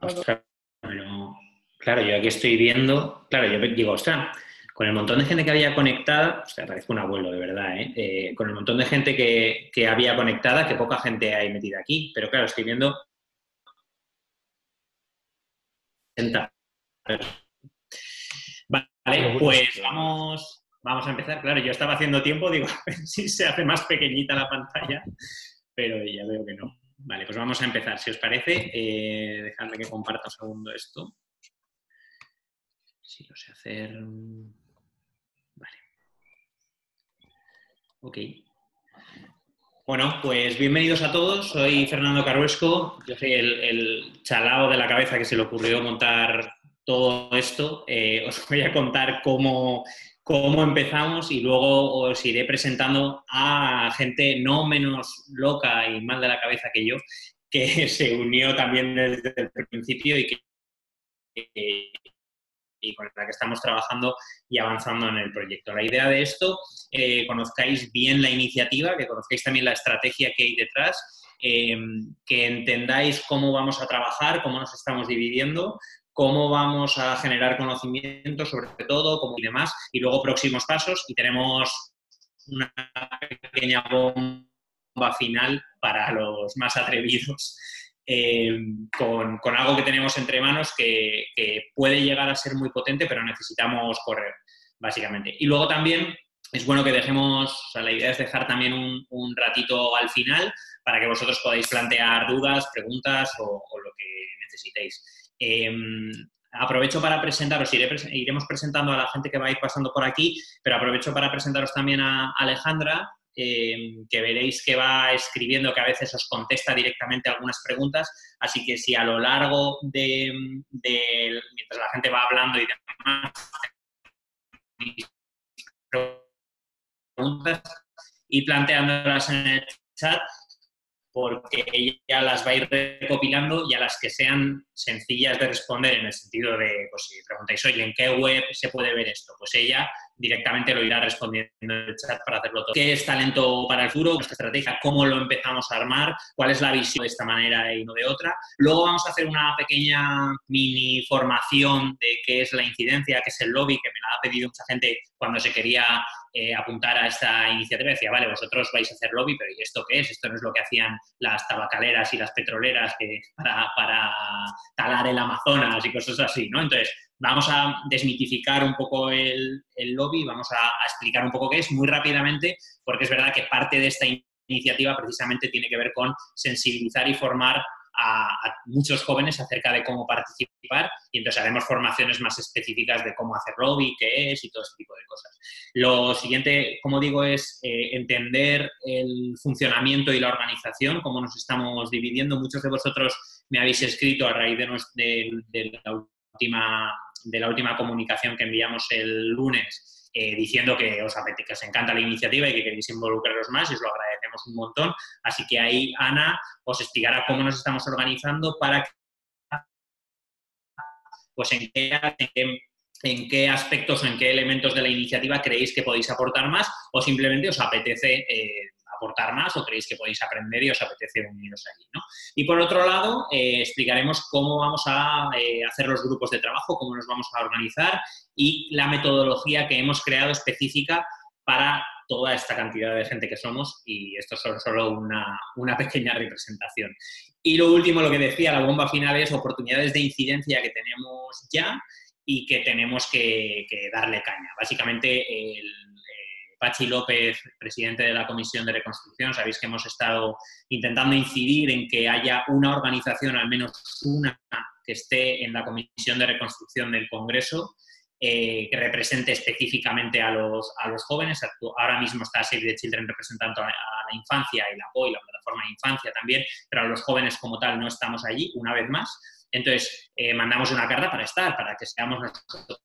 Ostras, pero, claro, yo aquí estoy viendo, claro, yo digo, ostras, con el montón de gente que había conectada, o sea, parezco un abuelo, de verdad, ¿eh? Con el montón de gente que había conectada, que poca gente hay metida aquí, pero claro, estoy viendo 60. Vale, pues vamos a empezar. Claro, yo estaba haciendo tiempo, digo, a ver si se hace más pequeñita la pantalla, pero ya veo que no. Vale, pues vamos a empezar, si os parece. Dejadme que comparta un segundo esto. Si lo sé hacer. Vale. Ok. Bueno, pues bienvenidos a todos. Soy Fernando Carruesco. Yo soy el chalao de la cabeza que se le ocurrió montar todo esto. Os voy a contar cómo empezamos y luego os iré presentando a gente no menos loca y mal de la cabeza que yo, que se unió también desde el principio y con la que estamos trabajando y avanzando en el proyecto. La idea de esto, conozcáis bien la iniciativa, que conozcáis también la estrategia que hay detrás, que entendáis cómo vamos a trabajar, cómo nos estamos dividiendo, cómo vamos a generar conocimiento sobre todo, cómo y demás, y luego próximos pasos, y tenemos una pequeña bomba final para los más atrevidos. Con algo que tenemos entre manos que puede llegar a ser muy potente, pero necesitamos correr, básicamente. Y luego también es bueno que dejemos, o sea, la idea es dejar también un ratito al final para que vosotros podáis plantear dudas, preguntas o lo que necesitéis. Aprovecho para presentaros, iremos presentando a la gente que va a ir pasando por aquí, pero aprovecho para presentaros también a Alejandra, que veréis que va escribiendo, que a veces os contesta directamente algunas preguntas, así que si a lo largo mientras la gente va hablando y demás, preguntas y planteándolas en el chat, porque ella las va a ir recopilando y a las que sean sencillas de responder en el sentido de, pues si preguntáis, oye, ¿en qué web se puede ver esto? Pues ella directamente lo irá respondiendo en el chat para hacerlo todo. ¿Qué es talento para el futuro? Nuestra estrategia, cómo lo empezamos a armar, cuál es la visión de esta manera y no de otra. Luego vamos a hacer una pequeña mini formación de qué es la incidencia, qué es el lobby, que me la ha pedido mucha gente cuando se quería apuntar a esta iniciativa. Decía, vale, vosotros vais a hacer lobby, pero ¿y esto qué es? Esto no es lo que hacían las tabacaleras y las petroleras para talar el Amazonas y cosas así, ¿no? Entonces, vamos a desmitificar un poco el lobby, vamos a explicar un poco qué es muy rápidamente, porque es verdad que parte de esta iniciativa precisamente tiene que ver con sensibilizar y formar a muchos jóvenes acerca de cómo participar y entonces haremos formaciones más específicas de cómo hacer lobby, qué es y todo este tipo de cosas. Lo siguiente, como digo, es entender el funcionamiento y la organización, cómo nos estamos dividiendo. Muchos de vosotros me habéis escrito a raíz de la última comunicación que enviamos el lunes diciendo que os encanta la iniciativa y que queréis involucraros más y os lo agradecemos un montón. Así que ahí Ana os explicará cómo nos estamos organizando para que, pues en qué aspectos o en qué elementos de la iniciativa creéis que podéis aportar más o simplemente os apetece aportar más o creéis que podéis aprender y os apetece uniros allí, ¿no? Y por otro lado, explicaremos cómo vamos a hacer los grupos de trabajo, cómo nos vamos a organizar y la metodología que hemos creado específica para toda esta cantidad de gente que somos y esto es solo una pequeña representación. Y lo último, lo que decía, la bomba final es oportunidades de incidencia que tenemos ya y que tenemos que darle caña. Básicamente, Pachi López, presidente de la Comisión de Reconstrucción, sabéis que hemos estado intentando incidir en que haya una organización, al menos una, que esté en la Comisión de Reconstrucción del Congreso, que represente específicamente a los jóvenes. Ahora mismo está Save the Children representando a la infancia y la POI, la plataforma de infancia también, pero a los jóvenes como tal no estamos allí, una vez más. Entonces, mandamos una carta para que seamos nosotros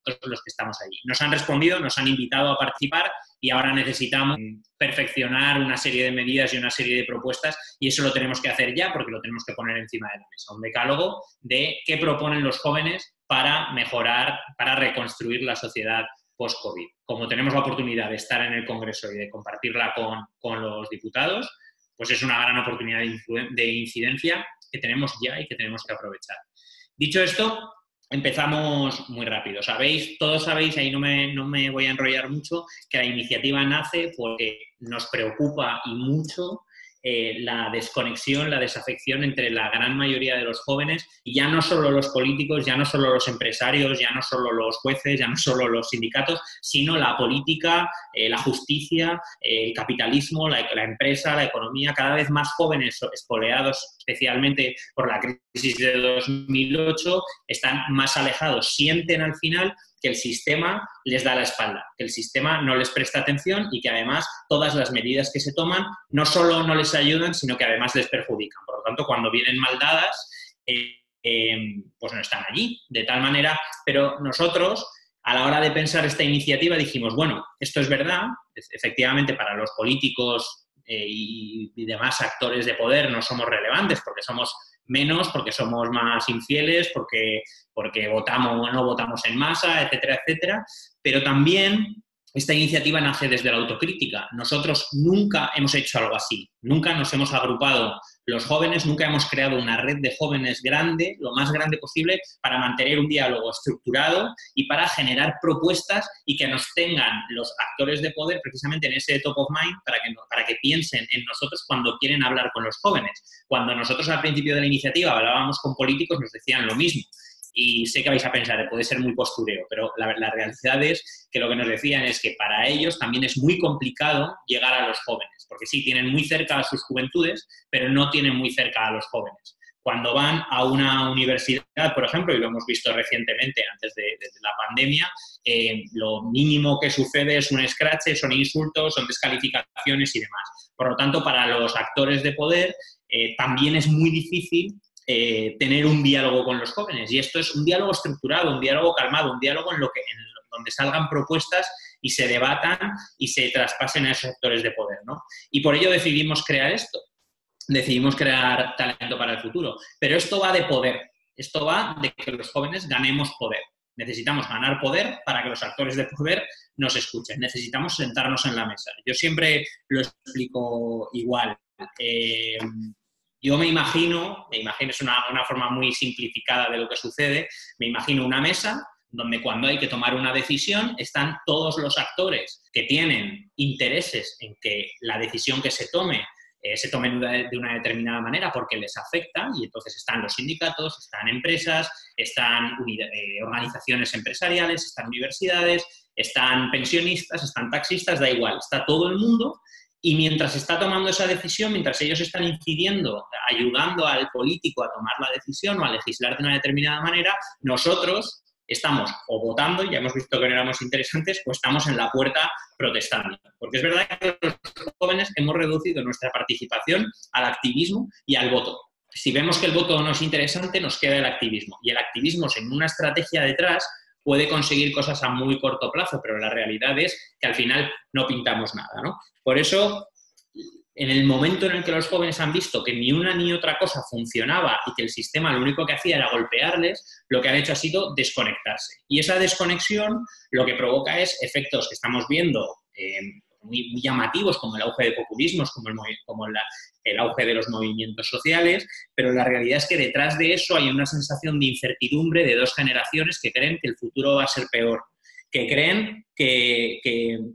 los que estamos allí. Nos han respondido, nos han invitado a participar y ahora necesitamos perfeccionar una serie de medidas y una serie de propuestas y eso lo tenemos que hacer ya porque lo tenemos que poner encima de la mesa. Un decálogo de qué proponen los jóvenes para mejorar, para reconstruir la sociedad post-COVID. Como tenemos la oportunidad de estar en el Congreso y de compartirla con los diputados, pues es una gran oportunidad de incidencia que tenemos ya y que tenemos que aprovechar. Dicho esto, empezamos muy rápido. Todos sabéis, ahí no me voy a enrollar mucho, que la iniciativa nace porque nos preocupa y mucho la desconexión, la desafección entre la gran mayoría de los jóvenes, y ya no solo los políticos, ya no solo los empresarios, ya no solo los jueces, ya no solo los sindicatos, sino la política, la justicia, el capitalismo, la empresa, la economía. Cada vez más jóvenes espoleados, especialmente por la crisis de 2008, están más alejados, sienten al final que el sistema les da la espalda, que el sistema no les presta atención y que además todas las medidas que se toman no solo no les ayudan, sino que además les perjudican. Por lo tanto, cuando vienen mal dadas, pues no están allí. De tal manera, pero nosotros, a la hora de pensar esta iniciativa, dijimos, bueno, esto es verdad, efectivamente para los políticos y demás actores de poder no somos relevantes porque somos menos, porque somos más infieles, porque votamos, no votamos en masa, etcétera, etcétera, pero también esta iniciativa nace desde la autocrítica. Nosotros nunca hemos hecho algo así, nunca nos hemos agrupado los jóvenes, nunca hemos creado una red de jóvenes grande, lo más grande posible, para mantener un diálogo estructurado y para generar propuestas y que nos tengan los actores de poder precisamente en ese top of mind para que piensen en nosotros cuando quieren hablar con los jóvenes. Cuando nosotros al principio de la iniciativa hablábamos con políticos, nos decían lo mismo. Y sé que vais a pensar, puede ser muy postureo, pero la realidad es que lo que nos decían es que para ellos también es muy complicado llegar a los jóvenes, porque sí, tienen muy cerca a sus juventudes, pero no tienen muy cerca a los jóvenes. Cuando van a una universidad, por ejemplo, y lo hemos visto recientemente antes de la pandemia, lo mínimo que sucede es un escrache, son insultos, son descalificaciones y demás. Por lo tanto, para los actores de poder también es muy difícil tener un diálogo con los jóvenes. Y esto es un diálogo estructurado, un diálogo calmado, un diálogo donde salgan propuestas y se debatan y se traspasen a esos actores de poder, ¿no? Y por ello decidimos crear esto. Decidimos crear Talento para el Futuro. Pero esto va de poder. Esto va de que los jóvenes ganemos poder. Necesitamos ganar poder para que los actores de poder nos escuchen. Necesitamos sentarnos en la mesa. Yo siempre lo explico igual. Yo me imagino, es una forma muy simplificada de lo que sucede, me imagino una mesa donde cuando hay que tomar una decisión están todos los actores que tienen intereses en que la decisión que se tome de una determinada manera porque les afecta, y entonces están los sindicatos, están empresas, están organizaciones empresariales, están universidades, están pensionistas, están taxistas, da igual, está todo el mundo. Y mientras está tomando esa decisión, mientras ellos están incidiendo, ayudando al político a tomar la decisión o a legislar de una determinada manera, nosotros estamos o votando, ya hemos visto que no éramos interesantes, o estamos en la puerta protestando. Porque es verdad que los jóvenes hemos reducido nuestra participación al activismo y al voto. Si vemos que el voto no es interesante, nos queda el activismo. Y el activismo, sin una estrategia detrás, puede conseguir cosas a muy corto plazo, pero la realidad es que al final no pintamos nada, ¿no? Por eso, en el momento en el que los jóvenes han visto que ni una ni otra cosa funcionaba y que el sistema lo único que hacía era golpearles, lo que han hecho ha sido desconectarse. Y esa desconexión lo que provoca es efectos que estamos viendo muy llamativos, como el auge de populismos, como el auge de los movimientos sociales, pero la realidad es que detrás de eso hay una sensación de incertidumbre de dos generaciones que creen que el futuro va a ser peor, que creen que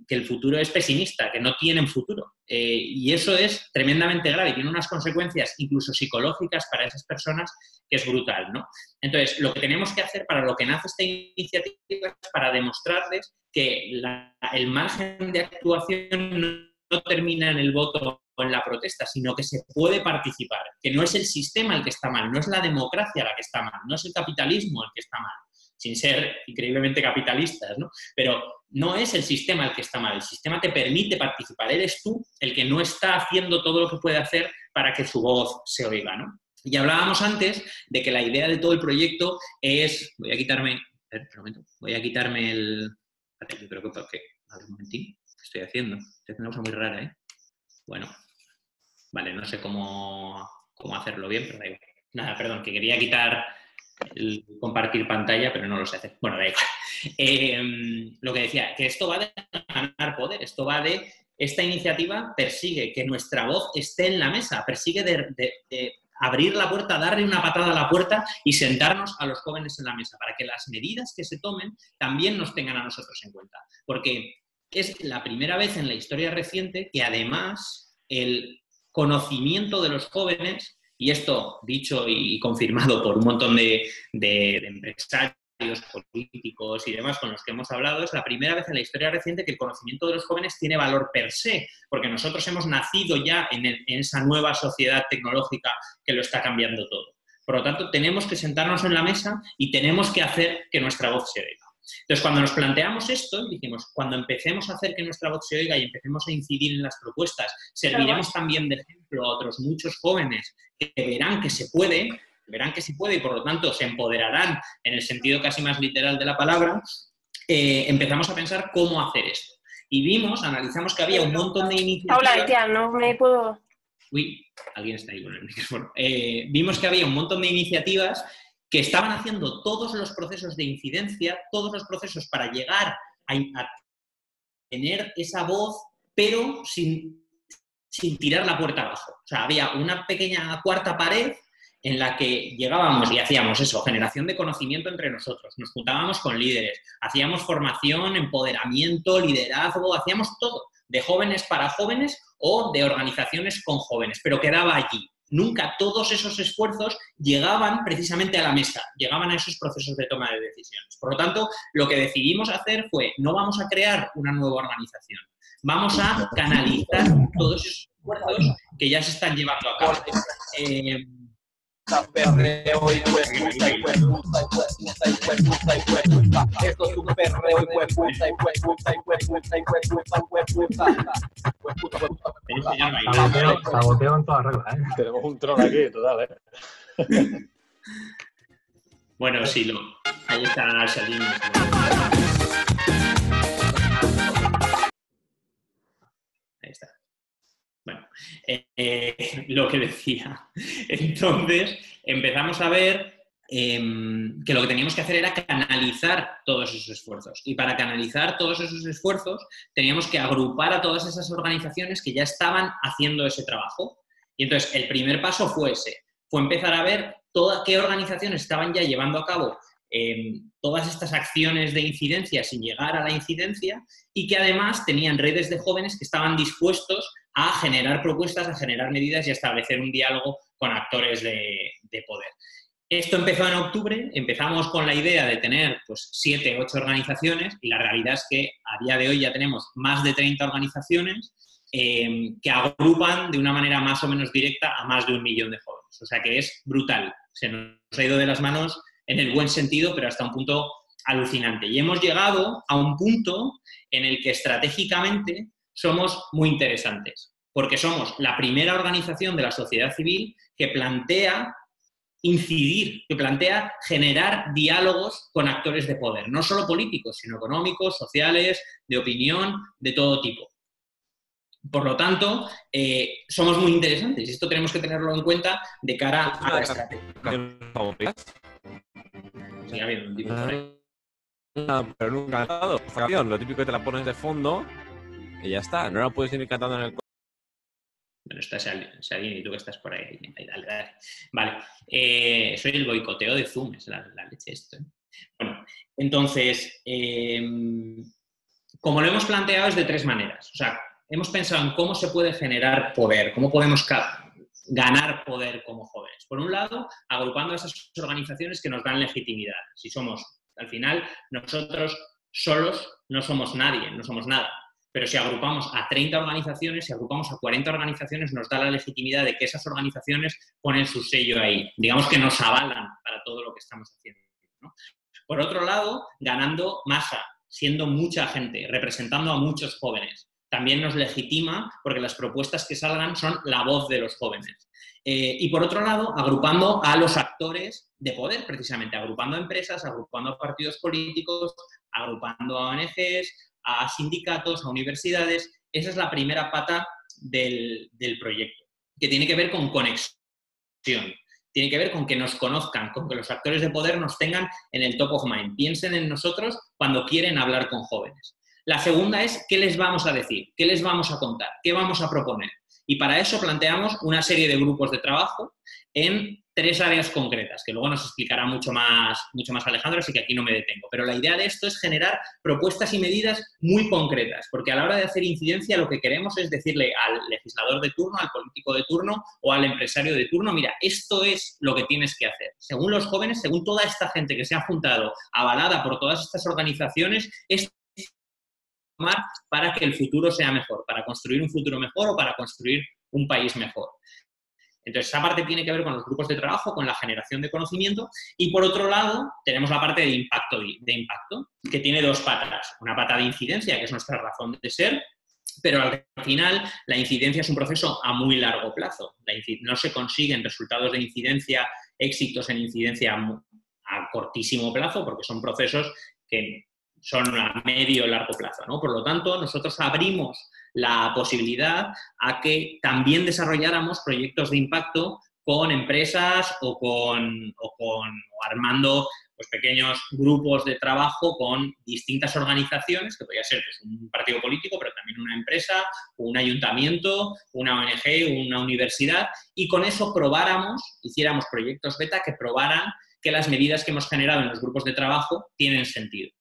el futuro es pesimista, que no tienen futuro. Y eso es tremendamente grave, tiene unas consecuencias incluso psicológicas para esas personas que es brutal, ¿no? Entonces, lo que tenemos que hacer para lo que nace esta iniciativa es para demostrarles que el margen de actuación no termina en el voto o en la protesta, sino que se puede participar, que no es el sistema el que está mal, no es la democracia la que está mal, no es el capitalismo el que está mal, sin ser increíblemente capitalistas, ¿no? Pero no es el sistema el que está mal, el sistema te permite participar, eres tú el que no está haciendo todo lo que puede hacer para que su voz se oiga, ¿no? Y hablábamos antes de que la idea de todo el proyecto es... Voy a quitarme el... Yo creo que porque... A ver, un momentín. ¿Qué estoy haciendo? Estoy haciendo una cosa muy rara, ¿eh? Bueno. Vale, no sé cómo hacerlo bien, pero da igual. Nada, perdón, que quería quitar el compartir pantalla, pero no lo sé hacer. Bueno, da igual. Lo que decía, que esto va de ganar poder, esto va de... Esta iniciativa persigue que nuestra voz esté en la mesa, persigue abrir la puerta, darle una patada a la puerta y sentarnos a los jóvenes en la mesa, para que las medidas que se tomen también nos tengan a nosotros en cuenta. Porque es la primera vez en la historia reciente que además el conocimiento de los jóvenes, y esto dicho y confirmado por un montón de empresarios, políticos y demás con los que hemos hablado, es la primera vez en la historia reciente que el conocimiento de los jóvenes tiene valor per se, porque nosotros hemos nacido ya en esa nueva sociedad tecnológica que lo está cambiando todo. Por lo tanto, tenemos que sentarnos en la mesa y tenemos que hacer que nuestra voz se oiga. Entonces, cuando nos planteamos esto, dijimos, cuando empecemos a hacer que nuestra voz se oiga y empecemos a incidir en las propuestas, serviremos también de ejemplo a otros muchos jóvenes que verán que se puede y por lo tanto se empoderarán en el sentido casi más literal de la palabra. Empezamos a pensar cómo hacer esto. Y analizamos que había un montón de iniciativas... Paula, tía, no me puedo... Uy, alguien está ahí con el micrófono. Vimos que había un montón de iniciativas que estaban haciendo todos los procesos de incidencia, todos los procesos para llegar a tener esa voz, pero sin tirar la puerta abajo. O sea, había una pequeña cuarta pared en la que llegábamos y hacíamos eso, generación de conocimiento entre nosotros, nos juntábamos con líderes, hacíamos formación, empoderamiento, liderazgo, hacíamos todo, de jóvenes para jóvenes o de organizaciones con jóvenes, pero quedaba allí. Nunca todos esos esfuerzos llegaban precisamente a la mesa, llegaban a esos procesos de toma de decisiones. Por lo tanto, lo que decidimos hacer fue, no vamos a crear una nueva organización, vamos a canalizar todos esos esfuerzos que ya se están llevando a cabo. Perreo y hueputa y hueputa y hueputa y hueputa. Esto es un perreo y hueputa y hueputa y hueputa y hueputa y hueputa. Saboteo en toda regla, ¿eh? Tenemos un troll aquí, total, ¿eh? Bueno, sí, ahí está Salim. Ahí está. Bueno, lo que decía. Entonces, empezamos a ver que lo que teníamos que hacer era canalizar todos esos esfuerzos. Y para canalizar todos esos esfuerzos, teníamos que agrupar a todas esas organizaciones que ya estaban haciendo ese trabajo. Y entonces, el primer paso fue ese. Fue empezar a ver qué organizaciones estaban ya llevando a cabo todas estas acciones de incidencia sin llegar a la incidencia y que además tenían redes de jóvenes que estaban dispuestos a generar propuestas, a generar medidas y a establecer un diálogo con actores de poder. Esto empezó en octubre, empezamos con la idea de tener pues, 7, 8 organizaciones y la realidad es que a día de hoy ya tenemos más de 30 organizaciones que agrupan de una manera más o menos directa a más de 1 millón de jóvenes. O sea que es brutal. Se nos ha ido de las manos en el buen sentido, pero hasta un punto alucinante. Y hemos llegado a un punto en el que estratégicamente somos muy interesantes, porque somos la primera organización de la sociedad civil que plantea incidir, que plantea generar diálogos con actores de poder, no solo políticos, sino económicos, sociales, de opinión, de todo tipo. Por lo tanto, somos muy interesantes y esto tenemos que tenerlo en cuenta de cara a la estrategia. Sí, ha habido un tipo por ahí. Pero nunca he cantado esta canción. Lo típico que te la pones de fondo y ya está. No la puedes ir cantando en el... Bueno, está Salín y tú que estás por ahí. Dale. Vale. Soy el boicoteo de Zoom, es la leche esto. Bueno, entonces, como lo hemos planteado es de 3 maneras. O sea, hemos pensado en cómo se puede generar poder, cómo podemos ganar poder como jóvenes. Por un lado, agrupando a esas organizaciones que nos dan legitimidad. Si somos, al final, nosotros solos no somos nadie, no somos nada. Pero si agrupamos a 30 organizaciones, si agrupamos a 40 organizaciones, nos da la legitimidad de que esas organizaciones ponen su sello ahí. Digamos que nos avalan para todo lo que estamos haciendo, ¿no? Por otro lado, ganando masa, siendo mucha gente, representando a muchos jóvenes. También nos legitima porque las propuestas que salgan son la voz de los jóvenes. Y por otro lado, agrupando a los actores de poder, precisamente, agrupando a empresas, agrupando a partidos políticos, agrupando a ONGs, a sindicatos, a universidades. Esa es la primera pata del proyecto, que tiene que ver con conexión. Tiene que ver con que nos conozcan, con que los actores de poder nos tengan en el top of mind. Piensen en nosotros cuando quieren hablar con jóvenes. La segunda es, ¿qué les vamos a decir? ¿Qué les vamos a contar? ¿Qué vamos a proponer? Y para eso planteamos una serie de grupos de trabajo en 3 áreas concretas, que luego nos explicará mucho más Alejandro, así que aquí no me detengo. Pero la idea de esto es generar propuestas y medidas muy concretas, porque a la hora de hacer incidencia lo que queremos es decirle al legislador de turno, al político de turno o al empresario de turno, mira, esto es lo que tienes que hacer. Según los jóvenes, según toda esta gente que se ha juntado, avalada por todas estas organizaciones, es para que el futuro sea mejor, para construir un futuro mejor o para construir un país mejor. Entonces, esa parte tiene que ver con los grupos de trabajo, con la generación de conocimiento, y por otro lado tenemos la parte de impacto, que tiene 2 patas. Una pata de incidencia, que es nuestra razón de ser, pero al final la incidencia es un proceso a muy largo plazo. No se consiguen resultados de incidencia, éxitos en incidencia a cortísimo plazo, porque son procesos que son a medio o largo plazo, ¿no? Por lo tanto, nosotros abrimos la posibilidad a que también desarrolláramos proyectos de impacto con empresas o armando pues, pequeños grupos de trabajo con distintas organizaciones, que podría ser pues, un partido político, pero también una empresa, un ayuntamiento, una ONG, una universidad, y con eso hiciéramos proyectos beta que probaran que las medidas que hemos generado en los grupos de trabajo tienen sentido.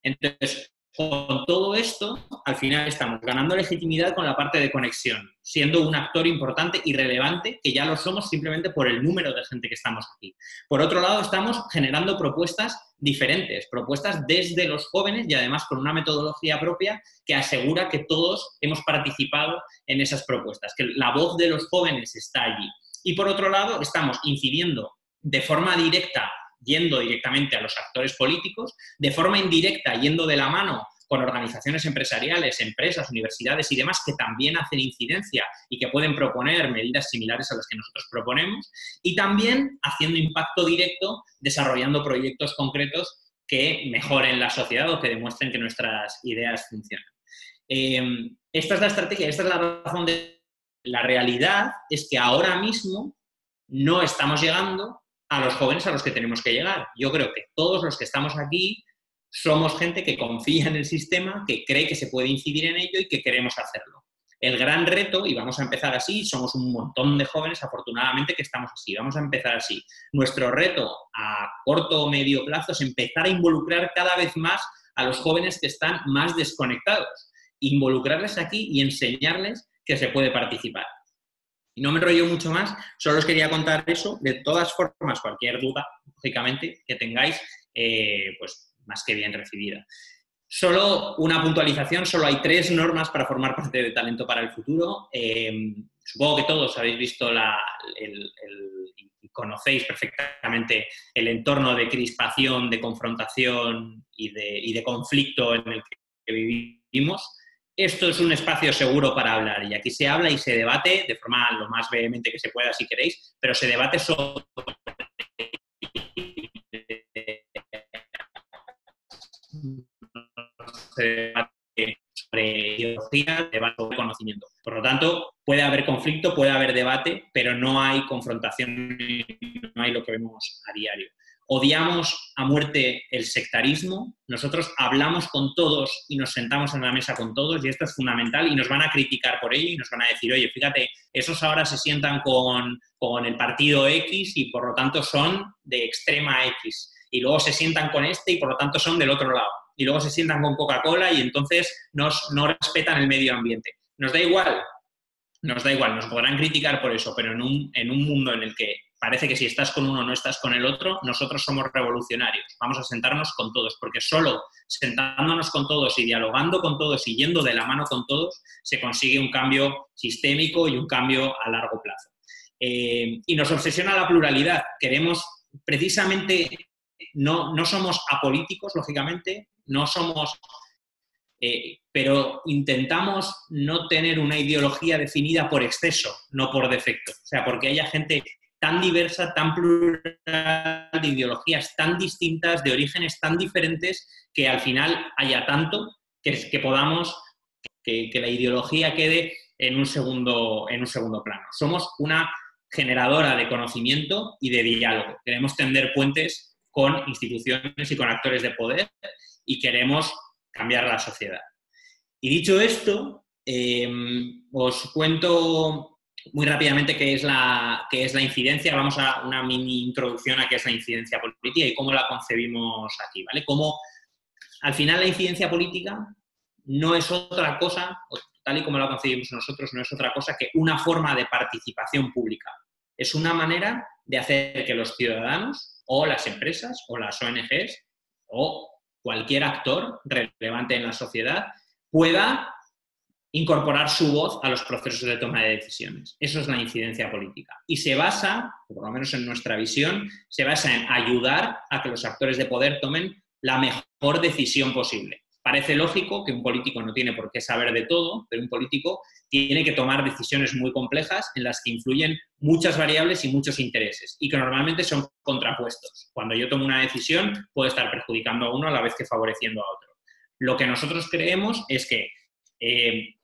Entonces, con todo esto, al final estamos ganando legitimidad con la parte de conexión, siendo un actor importante y relevante, que ya lo somos simplemente por el número de gente que estamos aquí. Por otro lado, estamos generando propuestas diferentes, propuestas desde los jóvenes y además con una metodología propia que asegura que todos hemos participado en esas propuestas, que la voz de los jóvenes está allí. Y por otro lado, estamos incidiendo de forma directa, yendo directamente a los actores políticos, de forma indirecta, yendo de la mano con organizaciones empresariales, empresas, universidades y demás que también hacen incidencia y que pueden proponer medidas similares a las que nosotros proponemos, y también haciendo impacto directo, desarrollando proyectos concretos que mejoren la sociedad o que demuestren que nuestras ideas funcionan. Esta es la estrategia, esta es la razón de... La realidad es que ahora mismo no estamos llegando a los jóvenes a los que tenemos que llegar. Yo creo que todos los que estamos aquí somos gente que confía en el sistema, que cree que se puede incidir en ello y que queremos hacerlo. El gran reto, y vamos a empezar así, somos un montón de jóvenes afortunadamente que estamos así, vamos a empezar así. Nuestro reto a corto o medio plazo es empezar a involucrar cada vez más a los jóvenes que están más desconectados. Involucrarles aquí y enseñarles que se puede participar. Y no me enrollo mucho más, solo os quería contar eso. De todas formas, cualquier duda, lógicamente, que tengáis, pues más que bien recibida. Solo una puntualización, solo hay 3 normas para formar parte de Talento para el Futuro. Supongo que todos habéis visto y conocéis perfectamente el entorno de crispación, de confrontación y de conflicto en el que vivimos. Esto es un espacio seguro para hablar y aquí se habla y se debate de forma lo más vehemente que se pueda si queréis, pero se debate sobre ideología, debate sobre conocimiento. Por lo tanto, puede haber conflicto, puede haber debate, pero no hay confrontación, no hay lo que vemos a diario. Odiamos a muerte el sectarismo, nosotros hablamos con todos y nos sentamos en la mesa con todos y esto es fundamental y nos van a criticar por ello y nos van a decir, oye, fíjate, esos ahora se sientan con el partido X y por lo tanto son de extrema X y luego se sientan con este y por lo tanto son del otro lado y luego se sientan con Coca-Cola y entonces no respetan el medio ambiente. Nos da igual, nos podrán criticar por eso, pero en un mundo en el que parece que si estás con uno no estás con el otro, nosotros somos revolucionarios. Vamos a sentarnos con todos, porque solo sentándonos con todos y dialogando con todos y yendo de la mano con todos, se consigue un cambio sistémico y un cambio a largo plazo. Y nos obsesiona la pluralidad. Queremos, precisamente, no somos apolíticos, lógicamente, no somos... pero intentamos no tener una ideología definida por exceso, no por defecto. O sea, porque haya gente tan diversa, tan plural, de ideologías tan distintas, de orígenes tan diferentes, que al final haya tanto que podamos, que la ideología quede en un segundo plano. Somos una generadora de conocimiento y de diálogo. Queremos tender puentes con instituciones y con actores de poder y queremos cambiar la sociedad. Y dicho esto, os cuento muy rápidamente qué es la incidencia. Vamos a una mini introducción a qué es la incidencia política y cómo la concebimos aquí, ¿vale? Cómo, al final, la incidencia política no es otra cosa, tal y como la concebimos nosotros, no es otra cosa que una forma de participación pública. Es una manera de hacer que los ciudadanos o las empresas o las ONGs o cualquier actor relevante en la sociedad pueda incorporar su voz a los procesos de toma de decisiones. Eso es la incidencia política. Y se basa, por lo menos en nuestra visión, se basa en ayudar a que los actores de poder tomen la mejor decisión posible. Parece lógico que un político no tiene por qué saber de todo, pero un político tiene que tomar decisiones muy complejas en las que influyen muchas variables y muchos intereses y que normalmente son contrapuestos. Cuando yo tomo una decisión, puedo estar perjudicando a uno a la vez que favoreciendo a otro. Lo que nosotros creemos es que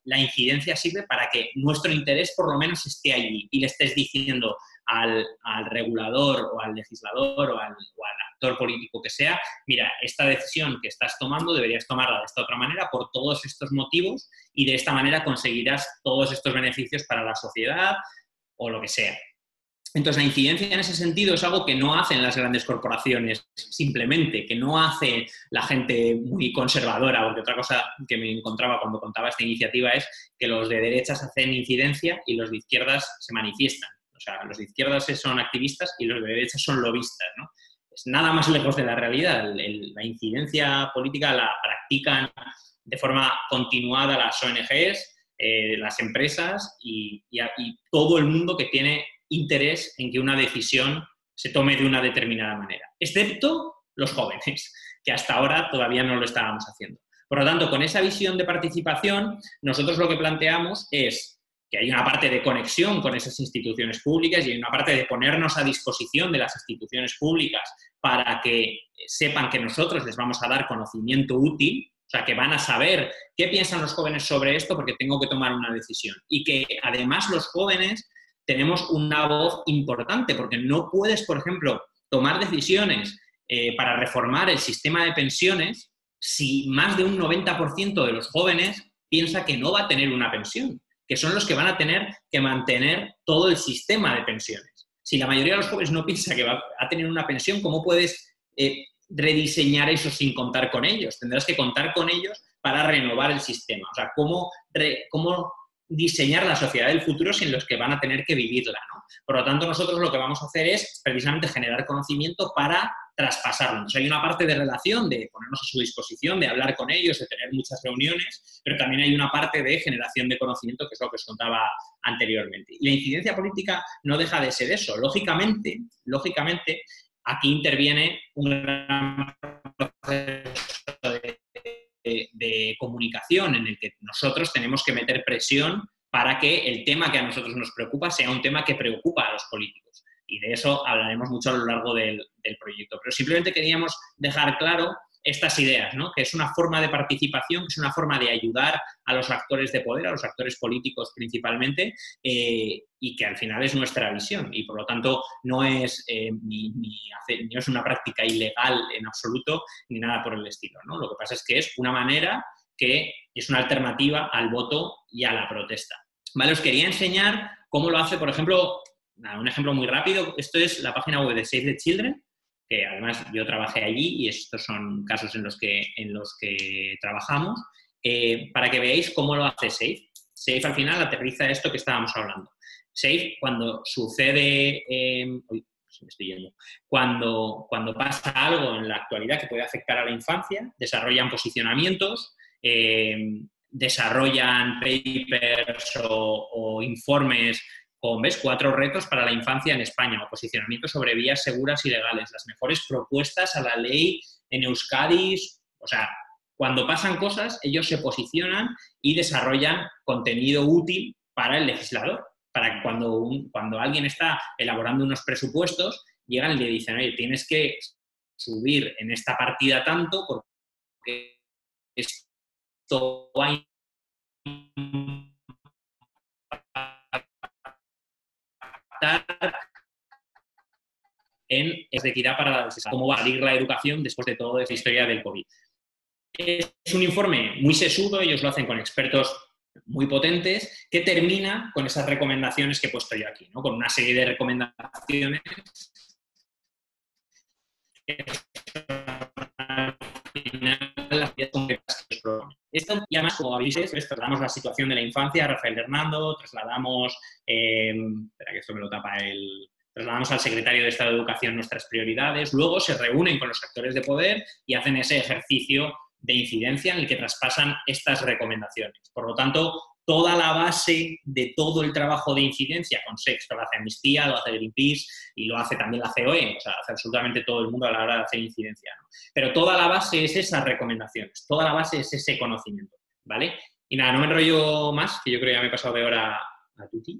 la incidencia sirve para que nuestro interés por lo menos esté allí y le estés diciendo al regulador o al legislador o al actor político que sea, mira, esta decisión que estás tomando deberías tomarla de esta otra manera por todos estos motivos y de esta manera conseguirás todos estos beneficios para la sociedad o lo que sea. Entonces, la incidencia en ese sentido es algo que no hacen las grandes corporaciones simplemente, que no hace la gente muy conservadora, porque otra cosa que me encontraba cuando contaba esta iniciativa es que los de derechas hacen incidencia y los de izquierdas se manifiestan. O sea, los de izquierdas son activistas y los de derechas son lobistas, ¿no? Es nada más lejos de la realidad. La incidencia política la practican de forma continuada las ONGs, las empresas y todo el mundo que tiene interés en que una decisión se tome de una determinada manera, excepto los jóvenes, que hasta ahora todavía no lo estábamos haciendo. Por lo tanto, con esa visión de participación, nosotros lo que planteamos es que hay una parte de conexión con esas instituciones públicas y hay una parte de ponernos a disposición de las instituciones públicas para que sepan que nosotros les vamos a dar conocimiento útil, o sea, que van a saber qué piensan los jóvenes sobre esto porque tengo que tomar una decisión. Y que además los jóvenes tenemos una voz importante, porque no puedes, por ejemplo, tomar decisiones para reformar el sistema de pensiones si más de un 90% de los jóvenes piensa que no va a tener una pensión, que son los que van a tener que mantener todo el sistema de pensiones. Si la mayoría de los jóvenes no piensa que va a tener una pensión, ¿cómo puedes rediseñar eso sin contar con ellos? Tendrás que contar con ellos para renovar el sistema. O sea, ¿cómo diseñar la sociedad del futuro sin los que van a tener que vivirla, ¿no? Por lo tanto, nosotros lo que vamos a hacer es precisamente generar conocimiento para traspasarlo. Entonces, hay una parte de relación, de ponernos a su disposición, de hablar con ellos, de tener muchas reuniones, pero también hay una parte de generación de conocimiento, que es lo que os contaba anteriormente. Y la incidencia política no deja de ser eso. Lógicamente, aquí interviene un gran proceso de comunicación en el que nosotros tenemos que meter presión para que el tema que a nosotros nos preocupa sea un tema que preocupa a los políticos. Y de eso hablaremos mucho a lo largo del proyecto. Pero simplemente queríamos dejar claro estas ideas, ¿no? Que es una forma de participación, que es una forma de ayudar a los actores de poder, a los actores políticos principalmente, y que al final es nuestra visión. Y por lo tanto no es, ni es una práctica ilegal en absoluto, ni nada por el estilo, ¿no? Lo que pasa es que es una manera que es una alternativa al voto y a la protesta. ¿Vale? Os quería enseñar cómo lo hace, por ejemplo, un ejemplo muy rápido. Esto es la página web de Save the Children, que además yo trabajé allí y estos son casos en los que trabajamos, para que veáis cómo lo hace Save. Save al final aterriza esto que estábamos hablando. Save, cuando sucede... me estoy yendo. Cuando pasa algo en la actualidad que puede afectar a la infancia, desarrollan posicionamientos, desarrollan papers o informes con, ¿ves?, 4 retos para la infancia en España, o posicionamiento sobre vías seguras y legales, las mejores propuestas a la ley en Euskadi. O sea, cuando pasan cosas, ellos se posicionan y desarrollan contenido útil para el legislador, para que cuando alguien está elaborando unos presupuestos, llegan y le dicen, oye, tienes que subir en esta partida tanto porque esto va en equidad para la desigualdad. ¿Cómo va a salir la educación después de toda esta historia del COVID? Es un informe muy sesudo, ellos lo hacen con expertos muy potentes, que termina con esas recomendaciones que he puesto yo aquí, ¿no? Con una serie de recomendaciones que al final las concretas que os propongo. Esto, y además, como habéis visto, trasladamos la situación de la infancia a Rafael Hernando, trasladamos, espera que esto me lo tapa trasladamos al secretario de Estado de Educación nuestras prioridades, luego se reúnen con los actores de poder y hacen ese ejercicio de incidencia en el que traspasan estas recomendaciones. Por lo tanto, toda la base de todo el trabajo de incidencia con Sexto lo hace Amnistía, lo hace Greenpeace y lo hace también la COE, o sea, hace absolutamente todo el mundo a la hora de hacer incidencia, ¿no? Pero toda la base es esas recomendaciones, toda la base es ese conocimiento, ¿vale? Y nada, no me enrollo más, que yo creo que ya me he pasado de hora a Tuti.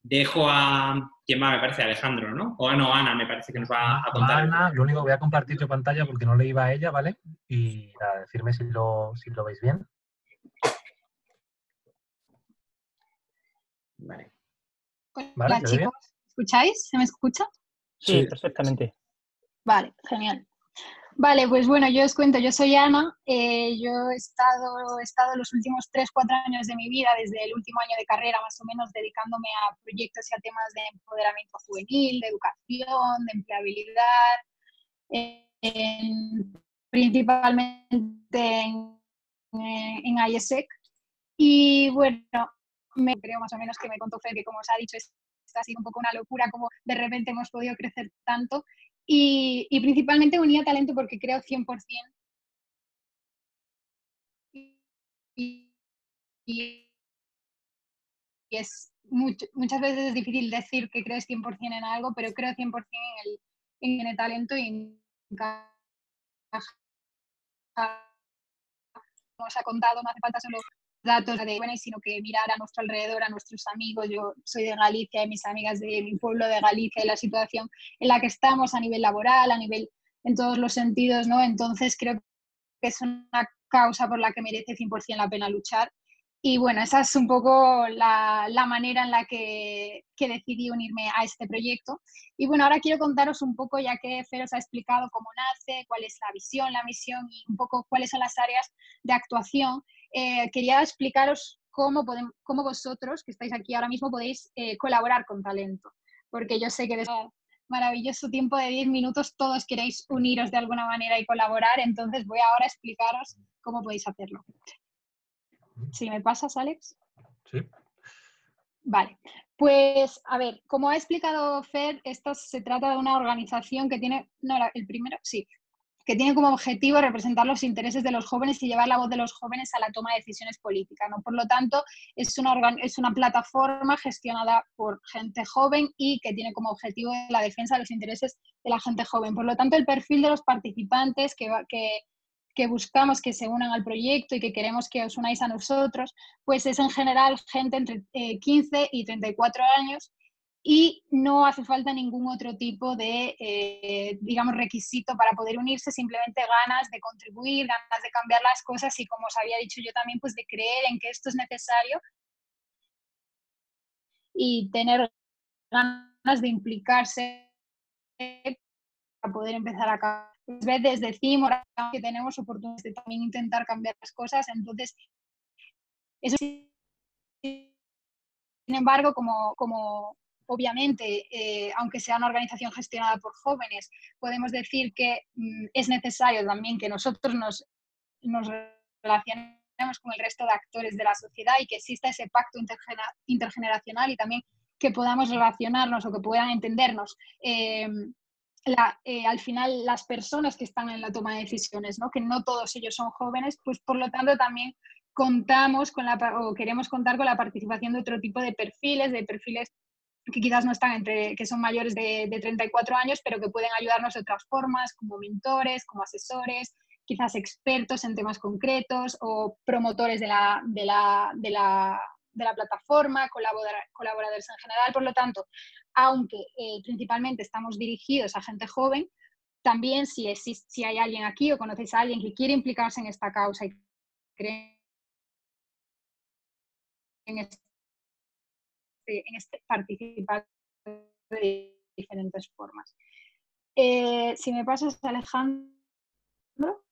Dejo a... ¿Quién va? Me parece Alejandro, ¿no? O no, Ana, me parece que nos va a contar. Ana, lo único, voy a compartir tu pantalla porque no le iba a ella, ¿vale? Y nada, decirme si lo veis bien. Vale. ¿Vale? Hola, chicos. ¿Escucháis? ¿Se me escucha? Sí, perfectamente. Vale, genial. Vale, pues bueno, yo os cuento, yo soy Ana, yo he estado los últimos 3-4 años de mi vida, desde el último año de carrera más o menos, dedicándome a proyectos y a temas de empoderamiento juvenil, de educación, de empleabilidad, principalmente en IESEC. Y bueno, me creo más o menos que me contó Fer que, como os ha dicho, ha sido un poco una locura como de repente hemos podido crecer tanto. Y principalmente unía talento porque creo 100% y es muchas veces es difícil decir que crees 100% en algo, pero creo 100% en el talento y en como os ha contado, no hace falta solo datos de buenas, sino que mirar a nuestro alrededor, a nuestros amigos. Yo soy de Galicia y mis amigas de mi pueblo de Galicia y la situación en la que estamos a nivel laboral, a nivel en todos los sentidos, ¿no? Entonces creo que es una causa por la que merece 100% la pena luchar. Y bueno, esa es un poco la manera en la que decidí unirme a este proyecto. Y bueno, ahora quiero contaros un poco, ya que Fer os ha explicado cómo nace, cuál es la visión, la misión y un poco cuáles son las áreas de actuación. Quería explicaros cómo vosotros, que estáis aquí ahora mismo, podéis colaborar con Talento. Porque yo sé que desde maravilloso tiempo de 10 minutos todos queréis uniros de alguna manera y colaborar, entonces voy ahora a explicaros cómo podéis hacerlo. ¿Si me pasas, Alex? Sí. Vale, pues a ver, como ha explicado Fer, esto se trata de una organización que tiene, no, el primero, sí, que tiene como objetivo representar los intereses de los jóvenes y llevar la voz de los jóvenes a la toma de decisiones políticas, ¿no? Por lo tanto, es una plataforma gestionada por gente joven y que tiene como objetivo la defensa de los intereses de la gente joven. Por lo tanto, el perfil de los participantes que buscamos que se unan al proyecto y que queremos que os unáis a nosotros, pues es en general gente entre 15 y 34 años y no hace falta ningún otro tipo de, digamos, requisito para poder unirse, simplemente ganas de contribuir, ganas de cambiar las cosas y, como os había dicho yo también, pues de creer en que esto es necesario y tener ganas de implicarse para poder empezar a cambiar. A veces decimos que tenemos oportunidades de también intentar cambiar las cosas, entonces eso, sin embargo, como obviamente, aunque sea una organización gestionada por jóvenes, podemos decir que es necesario también que nosotros nos relacionemos con el resto de actores de la sociedad y que exista ese pacto intergeneracional y también que podamos relacionarnos o que puedan entendernos al final las personas que están en la toma de decisiones, ¿no? Que no todos ellos son jóvenes, pues por lo tanto también queremos contar con la participación de otro tipo de perfiles que quizás no están que son mayores de 34 años, pero que pueden ayudarnos de otras formas, como mentores, como asesores, quizás expertos en temas concretos o promotores de la plataforma, colaboradores en general. Por lo tanto, aunque principalmente estamos dirigidos a gente joven, también si hay alguien aquí o conocéis a alguien que quiere implicarse en esta causa y cree en participar de diferentes formas. Si me pasas, Alejandro.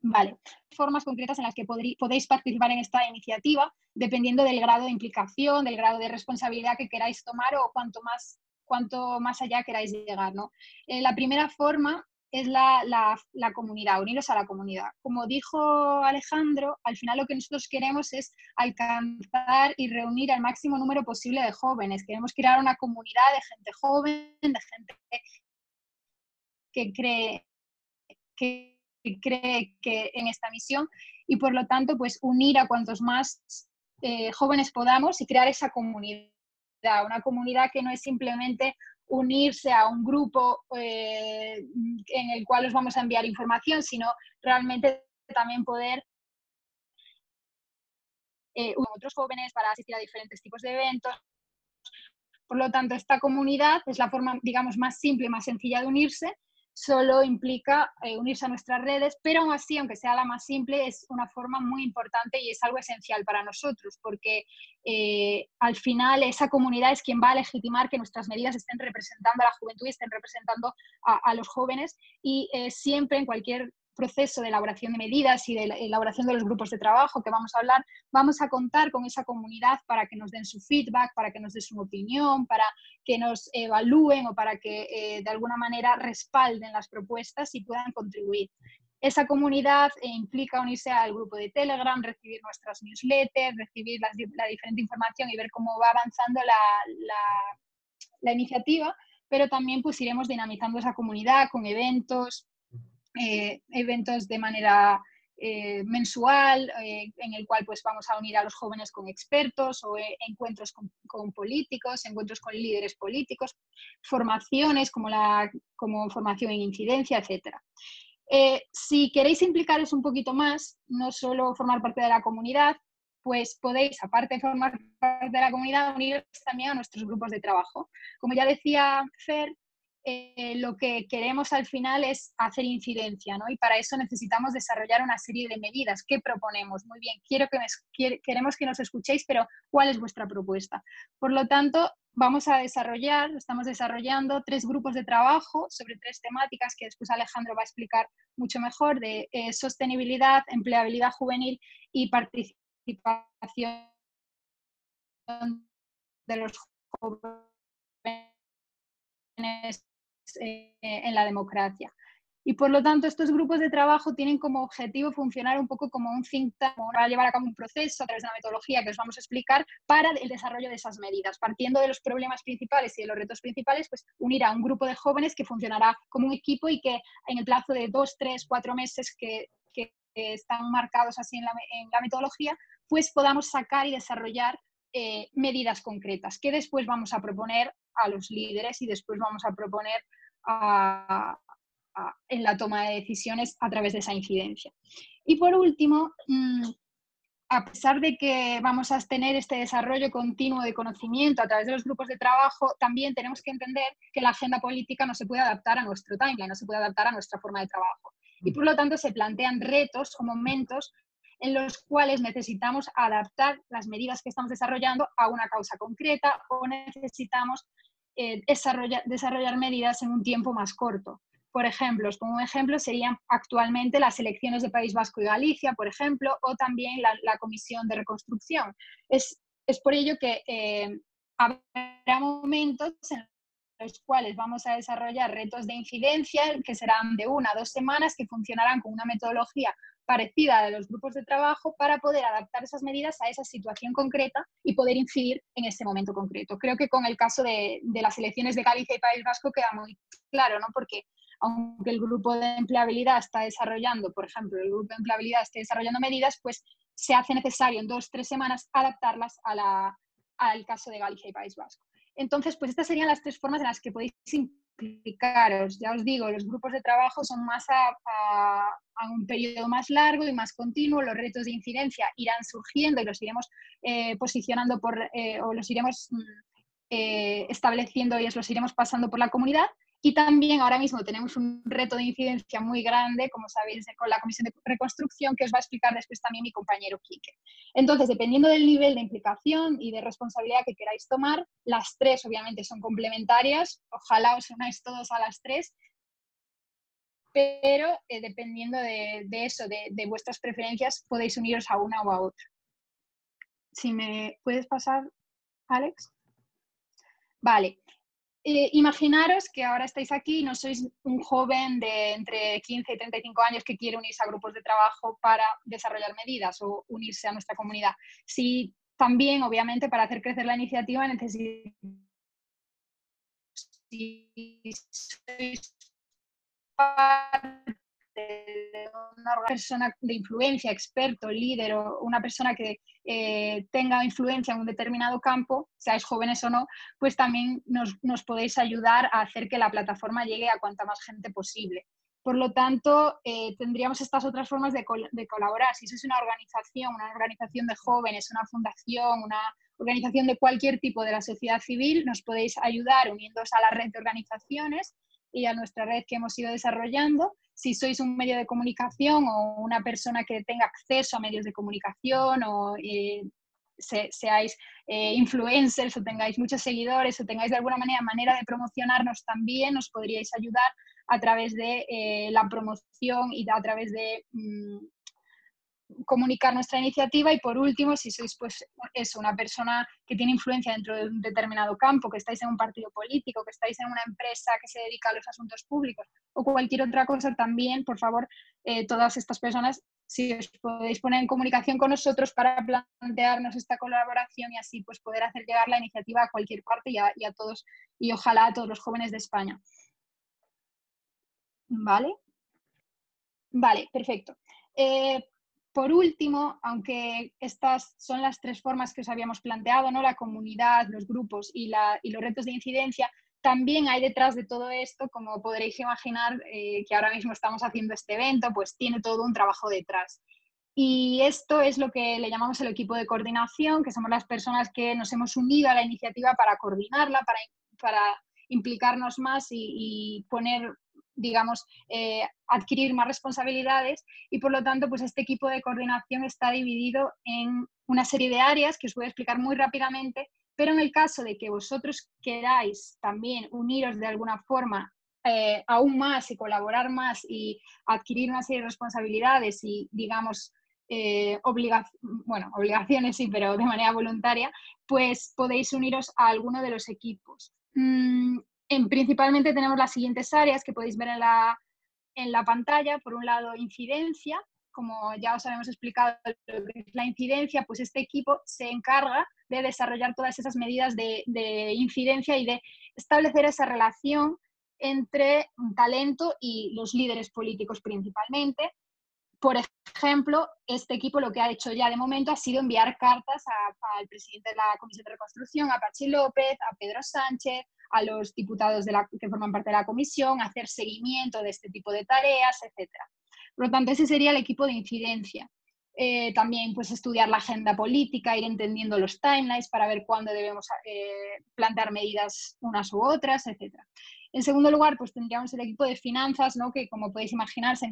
Vale. Formas concretas en las que podéis participar en esta iniciativa, dependiendo del grado de implicación, del grado de responsabilidad que queráis tomar o cuanto más allá queráis llegar, ¿no? La primera forma es la comunidad, uniros a la comunidad. Como dijo Alejandro, al final lo que nosotros queremos es alcanzar y reunir al máximo número posible de jóvenes. Queremos crear una comunidad de gente joven, de gente que cree que en esta misión y por lo tanto pues unir a cuantos más jóvenes podamos y crear esa comunidad, una comunidad que no es simplemente unirse a un grupo en el cual os vamos a enviar información, sino realmente también poder unir a otros jóvenes para asistir a diferentes tipos de eventos. Por lo tanto, esta comunidad es la forma, digamos, más simple y más sencilla de unirse. Solo implica unirse a nuestras redes, pero aún así, aunque sea la más simple, es una forma muy importante y es algo esencial para nosotros, porque al final esa comunidad es quien va a legitimar que nuestras medidas estén representando a la juventud y estén representando a los jóvenes y siempre en cualquier proceso de elaboración de medidas y de elaboración de los grupos de trabajo que vamos a hablar, vamos a contar con esa comunidad para que nos den su feedback, para que nos den su opinión, para que nos evalúen o para que de alguna manera respalden las propuestas y puedan contribuir. Esa comunidad implica unirse al grupo de Telegram, recibir nuestras newsletters, recibir la diferente información y ver cómo va avanzando la iniciativa, pero también pues iremos dinamizando esa comunidad con eventos de manera mensual, en el cual pues vamos a unir a los jóvenes con expertos o encuentros con políticos, encuentros con líderes políticos, formaciones como formación en incidencia, etc. Si queréis implicaros un poquito más, no solo formar parte de la comunidad, pues podéis, aparte de formar parte de la comunidad, uniros también a nuestros grupos de trabajo. Como ya decía Fer, lo que queremos al final es hacer incidencia, ¿no? Y para eso necesitamos desarrollar una serie de medidas. ¿Qué proponemos? Muy bien, queremos que nos escuchéis, pero ¿cuál es vuestra propuesta? Por lo tanto, estamos desarrollando 3 grupos de trabajo sobre 3 temáticas que después Alejandro va a explicar mucho mejor, de sostenibilidad, empleabilidad juvenil y participación de los jóvenes en la democracia. Y por lo tanto, estos grupos de trabajo tienen como objetivo funcionar un poco como un think tank, para llevar a cabo un proceso a través de una metodología que os vamos a explicar para el desarrollo de esas medidas. Partiendo de los problemas principales y de los retos principales, pues unir a un grupo de jóvenes que funcionará como un equipo y que en el plazo de 2, 3, 4 meses que están marcados así en la metodología, pues podamos sacar y desarrollar medidas concretas que después vamos a proponer a los líderes y después vamos a proponer en la toma de decisiones a través de esa incidencia. Y por último, a pesar de que vamos a tener este desarrollo continuo de conocimiento a través de los grupos de trabajo, también tenemos que entender que la agenda política no se puede adaptar a nuestro timeline, no se puede adaptar a nuestra forma de trabajo. Y por lo tanto se plantean retos o momentos en los cuales necesitamos adaptar las medidas que estamos desarrollando a una causa concreta o necesitamos desarrollar medidas en un tiempo más corto. Por ejemplo, como un ejemplo serían actualmente las elecciones de País Vasco y Galicia, por ejemplo, o también la Comisión de Reconstrucción. Es por ello que habrá momentos en los cuales vamos a desarrollar retos de incidencia que serán de 1 a 2 semanas, que funcionarán con una metodología parecida a de los grupos de trabajo para poder adaptar esas medidas a esa situación concreta y poder incidir en ese momento concreto. Creo que con el caso de las elecciones de Galicia y País Vasco queda muy claro, ¿no? Porque aunque el grupo de empleabilidad está desarrollando, por ejemplo, el grupo de empleabilidad esté desarrollando medidas, pues se hace necesario en 2 o 3 semanas adaptarlas al caso de Galicia y País Vasco. Entonces, pues estas serían las 3 formas en las que podéis implicaros. Ya os digo, los grupos de trabajo son más a un periodo más largo y más continuo. Los retos de incidencia irán surgiendo y los iremos posicionando o los iremos estableciendo y os los iremos pasando por la comunidad. Y también ahora mismo tenemos un reto de incidencia muy grande, como sabéis, con la Comisión de Reconstrucción, que os va a explicar después también mi compañero Quique. Entonces, dependiendo del nivel de implicación y de responsabilidad que queráis tomar, las 3 obviamente son complementarias, ojalá os unáis todos a las 3, pero dependiendo de eso, de vuestras preferencias, podéis uniros a una o a otra. Si me puedes pasar, Alex. Vale. Imaginaros que ahora estáis aquí y no sois un joven de entre 15 y 35 años que quiere unirse a grupos de trabajo para desarrollar medidas o unirse a nuestra comunidad. Si también, obviamente, para hacer crecer la iniciativa necesitáis, si sois parte de una persona de influencia, experto, líder o una persona que tenga influencia en un determinado campo, seáis jóvenes o no, pues también nos podéis ayudar a hacer que la plataforma llegue a cuanta más gente posible. Por lo tanto, tendríamos estas otras formas de colaborar. Si sois una organización de jóvenes, una fundación, una organización de cualquier tipo de la sociedad civil, nos podéis ayudar uniéndoos a la red de organizaciones y a nuestra red que hemos ido desarrollando. Si sois un medio de comunicación o una persona que tenga acceso a medios de comunicación o seáis influencers o tengáis muchos seguidores o tengáis de alguna manera de promocionarnos, también nos podríais ayudar a través de la promoción y a través de comunicar nuestra iniciativa. Y por último, si sois pues eso, una persona que tiene influencia dentro de un determinado campo, que estáis en un partido político, que estáis en una empresa que se dedica a los asuntos públicos o cualquier otra cosa, también, por favor, todas estas personas, si os podéis poner en comunicación con nosotros para plantearnos esta colaboración y así pues poder hacer llegar la iniciativa a cualquier parte y a todos, y ojalá a todos los jóvenes de España. ¿Vale? Vale, perfecto. Por último, aunque estas son las tres formas que os habíamos planteado, ¿no? La comunidad, los grupos y los retos de incidencia, también hay detrás de todo esto, como podréis imaginar, que ahora mismo estamos haciendo este evento, pues tiene todo un trabajo detrás. Y esto es lo que le llamamos el equipo de coordinación, que somos las personas que nos hemos unido a la iniciativa para coordinarla, para implicarnos más y poner, digamos, adquirir más responsabilidades. Y por lo tanto, pues este equipo de coordinación está dividido en una serie de áreas que os voy a explicar muy rápidamente, pero en el caso de que vosotros queráis también uniros de alguna forma aún más y colaborar más y adquirir una serie de responsabilidades y, digamos, obligaciones sí, pero de manera voluntaria, pues podéis uniros a alguno de los equipos. Principalmente tenemos las siguientes áreas que podéis ver en la pantalla. Por un lado, incidencia. Como ya os habíamos explicado lo que es la incidencia, pues este equipo se encarga de desarrollar todas esas medidas de incidencia y de establecer esa relación entre talento y los líderes políticos principalmente. Por ejemplo, este equipo lo que ha hecho ya de momento ha sido enviar cartas al presidente de la Comisión de Reconstrucción, a Patxi López, a Pedro Sánchez, a los diputados que forman parte de la comisión, hacer seguimiento de este tipo de tareas, etc. Por lo tanto, ese sería el equipo de incidencia. También pues, estudiar la agenda política, ir entendiendo los timelines para ver cuándo debemos plantear medidas unas u otras, etc. En segundo lugar, pues tendríamos el equipo de finanzas, ¿no? Que, como podéis imaginar, se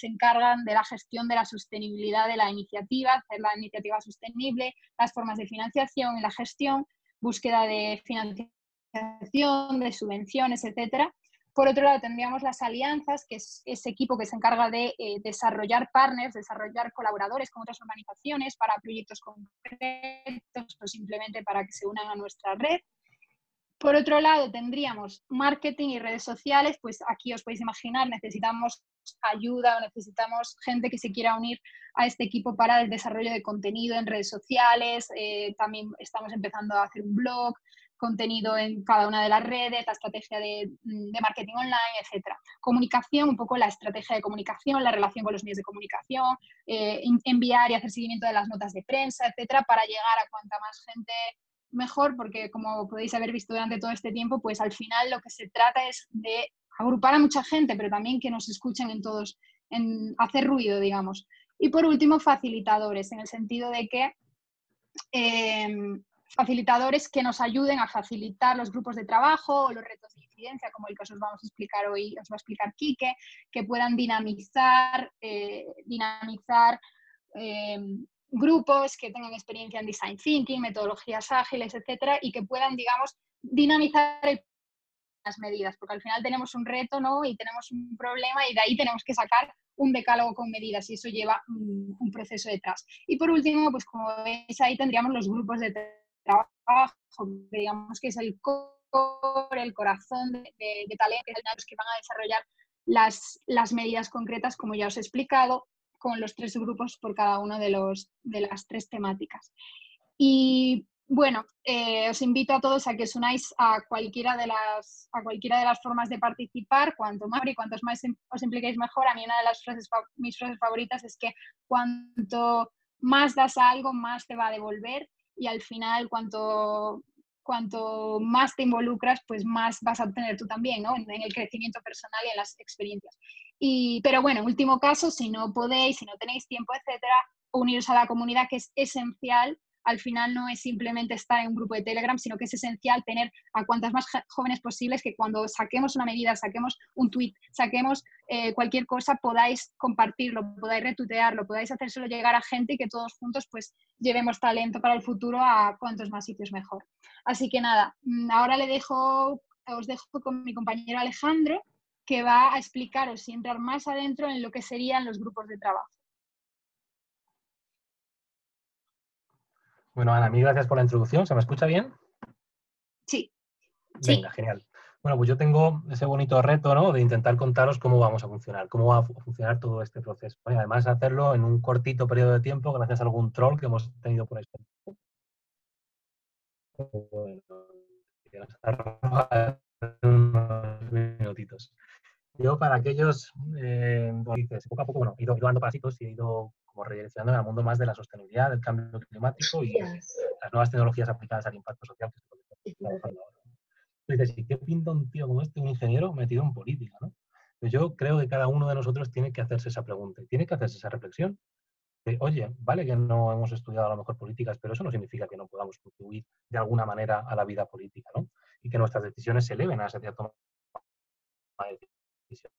encargan de la gestión de la sostenibilidad de la iniciativa, hacer la iniciativa sostenible, las formas de financiación y la gestión, búsqueda de financiación, de subvenciones, etcétera. Por otro lado, tendríamos las alianzas, que es ese equipo que se encarga de desarrollar partners, desarrollar colaboradores con otras organizaciones para proyectos concretos o simplemente para que se unan a nuestra red. Por otro lado, tendríamos marketing y redes sociales. Pues aquí os podéis imaginar, necesitamos ayuda o necesitamos gente que se quiera unir a este equipo para el desarrollo de contenido en redes sociales. También estamos empezando a hacer un blog, contenido en cada una de las redes, la estrategia de marketing online, etc. Comunicación, un poco la estrategia de comunicación, la relación con los medios de comunicación, enviar y hacer seguimiento de las notas de prensa, etc., para llegar a cuanta más gente mejor, porque como podéis haber visto durante todo este tiempo, pues al final lo que se trata es de agrupar a mucha gente, pero también que nos escuchen en hacer ruido, digamos. Y por último, facilitadores, en el sentido de que facilitadores que nos ayuden a facilitar los grupos de trabajo o los retos de incidencia, como el que os vamos a explicar hoy, os va a explicar Quique, que puedan dinamizar grupos que tengan experiencia en design thinking, metodologías ágiles, etcétera, y que puedan, digamos, dinamizar el las medidas, porque al final tenemos un reto, ¿no? Y tenemos un problema y de ahí tenemos que sacar un decálogo con medidas y eso lleva un proceso detrás. Y por último, pues como veis ahí tendríamos los grupos de trabajo, digamos que es el core, el corazón de Talent, que van a desarrollar las medidas concretas, como ya os he explicado, con los 3 grupos por cada uno de las 3 temáticas. Y bueno, os invito a todos a que os unáis a cualquiera de las formas de participar. Cuanto más y cuantos más os impliquéis mejor. A mí una de mis frases favoritas es que cuanto más das a algo, más te va a devolver, y al final cuanto más te involucras, pues más vas a obtener tú también, ¿no? En el crecimiento personal y en las experiencias. Pero bueno, en último caso, si no podéis, si no tenéis tiempo, etcétera, uniros a la comunidad, que es esencial. Al final no es simplemente estar en un grupo de Telegram, sino que es esencial tener a cuantas más jóvenes posibles, que cuando saquemos una medida, saquemos un tweet, saquemos cualquier cosa, podáis compartirlo, podáis retuitearlo, podáis hacérselo llegar a gente y que todos juntos pues llevemos talento para el futuro a cuantos más sitios mejor. Así que nada, ahora os dejo con mi compañero Alejandro, que va a explicaros y entrar más adentro en lo que serían los grupos de trabajo. Bueno, Ana, mil gracias por la introducción. ¿Se me escucha bien? Sí. Venga, genial. Bueno, pues yo tengo ese bonito reto, ¿no?, de intentar contaros cómo vamos a funcionar, cómo va a funcionar todo este proceso. Y además hacerlo en un cortito periodo de tiempo, gracias a algún troll que hemos tenido por ahí. Bueno, unos minutitos. Yo, para aquellos, dices, poco a poco, bueno, he ido dando pasitos y he ido como redireccionando al mundo más de la sostenibilidad, del cambio climático y las nuevas tecnologías aplicadas al impacto social que se está trabajando ahora. Dices, ¿y qué pinta un tío como este, un ingeniero metido en política, ¿no? Pues yo creo que cada uno de nosotros tiene que hacerse esa pregunta, tiene que hacerse esa reflexión. De, oye, vale que no hemos estudiado a lo mejor políticas, pero eso no significa que no podamos contribuir de alguna manera a la vida política, ¿no? Y que nuestras decisiones se eleven a esa toma de decisiones.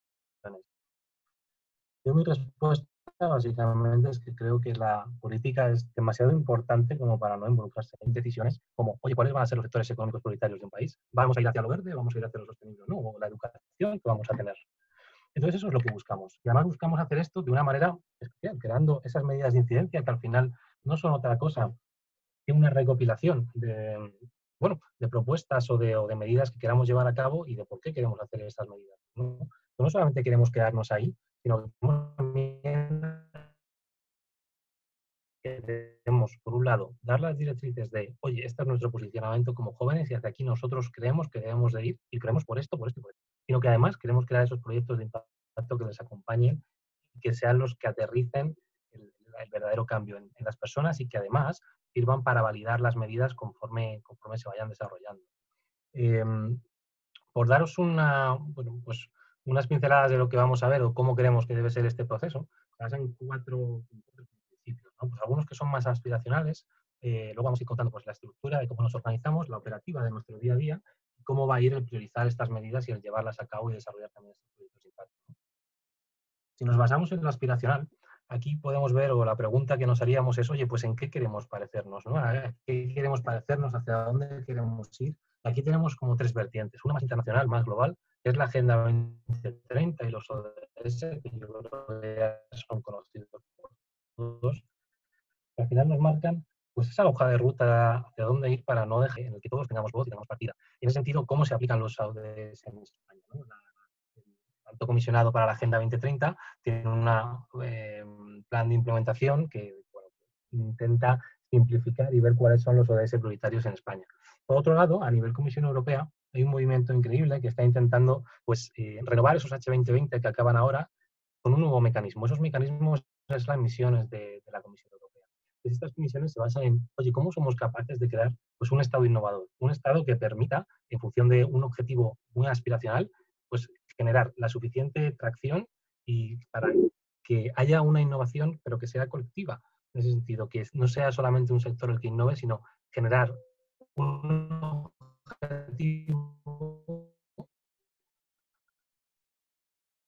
Yo mi respuesta básicamente es que creo que la política es demasiado importante como para no involucrarse en decisiones como, oye, ¿cuáles van a ser los sectores económicos prioritarios de un país? ¿Vamos a ir hacia lo verde? ¿Vamos a ir hacia lo sostenible? No, o la educación que vamos a tener. Entonces eso es lo que buscamos. Y además buscamos hacer esto de una manera especial, creando esas medidas de incidencia que al final no son otra cosa que una recopilación de, bueno, de propuestas o de medidas que queramos llevar a cabo y de por qué queremos hacer estas medidas, ¿no? No solamente queremos quedarnos ahí, sino que también queremos, por un lado, dar las directrices de, oye, este es nuestro posicionamiento como jóvenes y hacia aquí nosotros creemos que debemos de ir y creemos por esto, por esto y por esto. Sino que además queremos crear esos proyectos de impacto que les acompañen y que sean los que aterricen el verdadero cambio en las personas y que además sirvan para validar las medidas conforme se vayan desarrollando. Por daros pues, unas pinceladas de lo que vamos a ver o cómo creemos que debe ser este proceso, se basan en 4 principios, ¿no? Pues algunos que son más aspiracionales, luego vamos a ir contando pues, la estructura de cómo nos organizamos, la operativa de nuestro día a día, y cómo va a ir el priorizar estas medidas y el llevarlas a cabo y desarrollar también estos proyectos de impacto, ¿no? Si nos basamos en lo aspiracional, aquí podemos ver, o la pregunta que nos haríamos es, oye, pues ¿en qué queremos parecernos, ¿no? ¿A qué queremos parecernos? ¿Hacia dónde queremos ir? Aquí tenemos como 3 vertientes. Una más internacional, más global, que es la Agenda 2030 y los ODS, que yo creo que ya son conocidos por todos. Al final nos marcan pues esa hoja de ruta hacia dónde ir para no dejar en el que todos tengamos voz y tengamos partida. En ese sentido, ¿cómo se aplican los ODS en España, ¿no? El Alto Comisionado para la Agenda 2030 tiene un plan de implementación que bueno, intenta simplificar y ver cuáles son los ODS prioritarios en España. Por otro lado, a nivel Comisión Europea, hay un movimiento increíble que está intentando pues, renovar esos H2020 que acaban ahora con un nuevo mecanismo. Esos mecanismos son las misiones de la Comisión Europea. Pues estas misiones se basan en, oye, ¿cómo somos capaces de crear pues, un Estado innovador? Un Estado que permita, en función de un objetivo muy aspiracional, pues generar la suficiente tracción y para que haya una innovación, pero que sea colectiva. En ese sentido, que no sea solamente un sector el que innove, sino generar un objetivo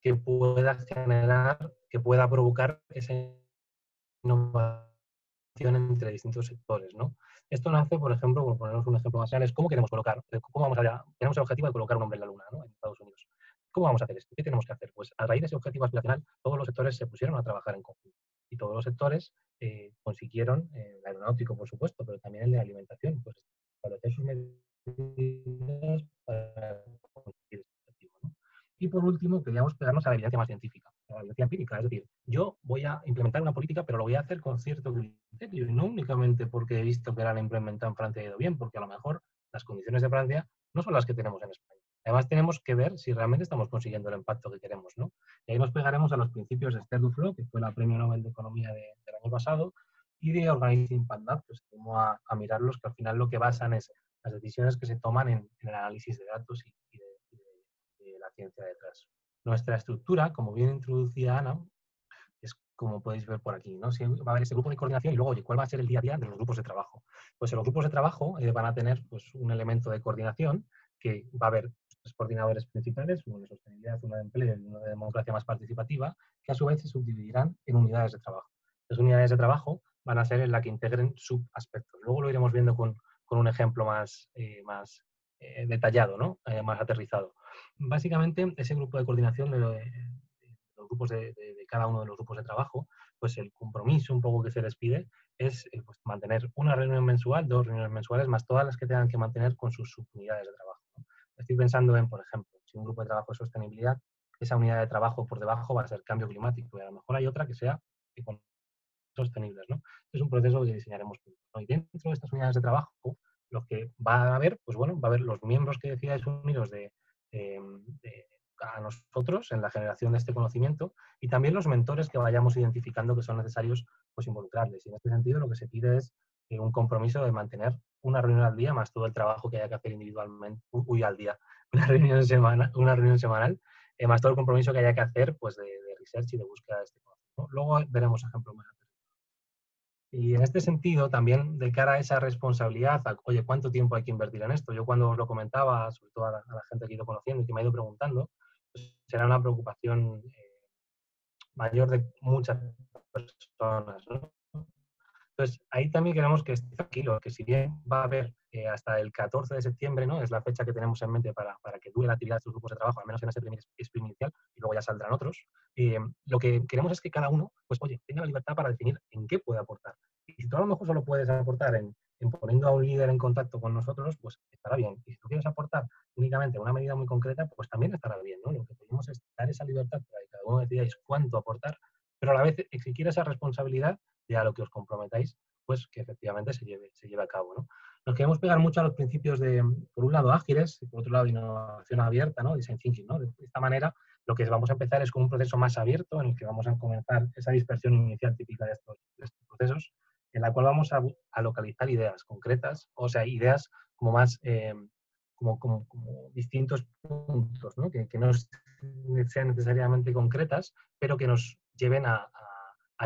que pueda generar, que pueda provocar esa innovación entre distintos sectores, ¿no? Esto nace, por ejemplo, por ponernos un ejemplo más real, es cómo queremos colocar, tenemos el objetivo de colocar un hombre en la Luna, ¿no? En Estados Unidos. ¿Cómo vamos a hacer esto? ¿Qué tenemos que hacer? Pues a raíz de ese objetivo aspiracional, todos los sectores se pusieron a trabajar en conjunto. Y todos los sectores consiguieron, el aeronáutico, por supuesto, pero también el de alimentación, pues establecer sus medidas para conseguir ese objetivo, ¿no? Y por último, queríamos pegarnos a la evidencia más científica, a la evidencia empírica. Es decir, yo voy a implementar una política, pero lo voy a hacer con cierto criterio, y no únicamente porque he visto que la han implementado en Francia y ha ido bien, porque a lo mejor las condiciones de Francia no son las que tenemos en España. Además, tenemos que ver si realmente estamos consiguiendo el impacto que queremos, ¿no? Y ahí nos pegaremos a los principios de Esther Duflo, que fue la Premio Nobel de Economía del año pasado, y de Organizing Impact Lab, pues vamos a mirarlos, que al final lo que basan es las decisiones que se toman en el análisis de datos y de la ciencia detrás. Nuestra estructura, como bien introducía Ana, es como podéis ver por aquí, ¿no? Si va a haber ese grupo de coordinación y luego, oye, ¿cuál va a ser el día a día de los grupos de trabajo? Pues en los grupos de trabajo van a tener pues, un elemento de coordinación que va a haber tres coordinadores principales, uno de sostenibilidad, uno de empleo y uno de democracia más participativa, que a su vez se subdividirán en unidades de trabajo. Las unidades de trabajo van a ser en la que integren subaspectos. Luego lo iremos viendo con un ejemplo más detallado, ¿no? Más aterrizado. Básicamente, ese grupo de coordinación de los grupos de cada uno de los grupos de trabajo, pues el compromiso un poco que se les pide es pues, mantener una reunión mensual, 2 reuniones mensuales, más todas las que tengan que mantener con sus subunidades de trabajo, ¿no? Estoy pensando en, por ejemplo, si un grupo de trabajo es sostenibilidad, esa unidad de trabajo por debajo va a ser cambio climático y a lo mejor hay otra que sea sostenibles, ¿no? Es un proceso que diseñaremos juntos, ¿no? Y dentro de estas unidades de trabajo, lo que va a haber, pues bueno, va a haber los miembros que decidáis uniros a nosotros en la generación de este conocimiento y también los mentores que vayamos identificando que son necesarios pues involucrarles. Y en este sentido lo que se pide es un compromiso de mantener una reunión al día más todo el trabajo que haya que hacer individualmente, al día, una reunión semanal, más todo el compromiso que haya que hacer pues de research y de búsqueda de este conocimiento, ¿no? Luego veremos ejemplos más. Y en este sentido, también de cara a esa responsabilidad, oye, ¿cuánto tiempo hay que invertir en esto? Yo cuando os lo comentaba, sobre todo a la gente que he ido conociendo y que me ha ido preguntando, pues será una preocupación mayor de muchas personas, ¿no? Entonces, ahí también queremos que esté tranquilo, que si bien va a haber hasta el 14 de septiembre, ¿no? Es la fecha que tenemos en mente para que dure la actividad de estos grupos de trabajo, al menos en ese primer sprint inicial, y luego ya saldrán otros. Lo que queremos es que cada uno, pues oye, tenga la libertad para definir en qué puede aportar. Y si tú a lo mejor solo puedes aportar en poniendo a un líder en contacto con nosotros, pues estará bien. Y si tú quieres aportar únicamente una medida muy concreta, pues también estará bien, ¿no? Lo que pedimos es dar esa libertad para que cada uno decidáis cuánto aportar, pero a la vez exigir esa responsabilidad de a lo que os comprometáis, pues que efectivamente se lleve a cabo, ¿no? Nos queremos pegar mucho a los principios de, por un lado, ágiles y por otro lado, innovación abierta, ¿no? Design thinking, ¿no? De esta manera, lo que vamos a empezar es con un proceso más abierto en el que vamos a comenzar esa dispersión inicial típica de estos procesos, en la cual vamos a localizar ideas concretas, o sea, ideas como más, como distintos puntos, ¿no? Que no sean necesariamente concretas, pero que nos lleven a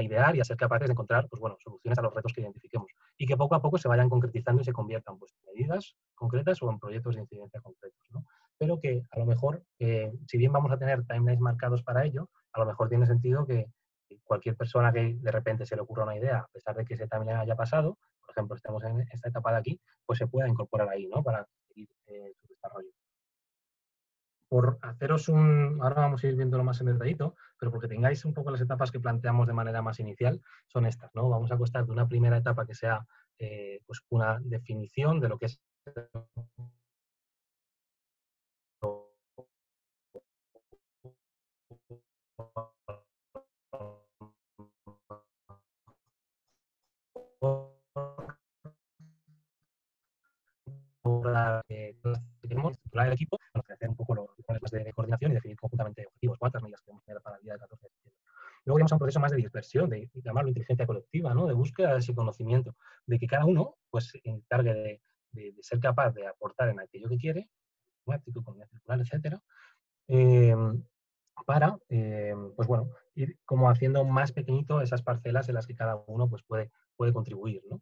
idear y a ser capaces de encontrar pues, bueno, soluciones a los retos que identifiquemos y que poco a poco se vayan concretizando y se conviertan pues, en medidas concretas o en proyectos de incidencia concretos, ¿no? Pero que a lo mejor, si bien vamos a tener timelines marcados para ello, a lo mejor tiene sentido que cualquier persona que de repente se le ocurra una idea, a pesar de que ese timeline haya pasado, por ejemplo, estemos en esta etapa de aquí, pues se pueda incorporar ahí, ¿no? Para seguir su desarrollo. Por haceros ahora vamos a ir viéndolo más en detallito, pero porque tengáis un poco las etapas que planteamos de manera más inicial, son estas, ¿no? Vamos a costar de una primera etapa que sea pues una definición de lo que es estructurar el equipo, hacer un poco los planes de coordinación y definir conjuntamente objetivos, cuántas medidas queremos tener para el día del 14 de septiembre. Luego iremos a un proceso más de dispersión, de llamarlo inteligencia colectiva, ¿no? De búsqueda de ese conocimiento, de que cada uno pues, se encargue de ser capaz de aportar en aquello que quiere, climático, economía circular, etcétera, para, pues bueno, ir como haciendo más pequeñito esas parcelas en las que cada uno pues, puede contribuir, ¿no?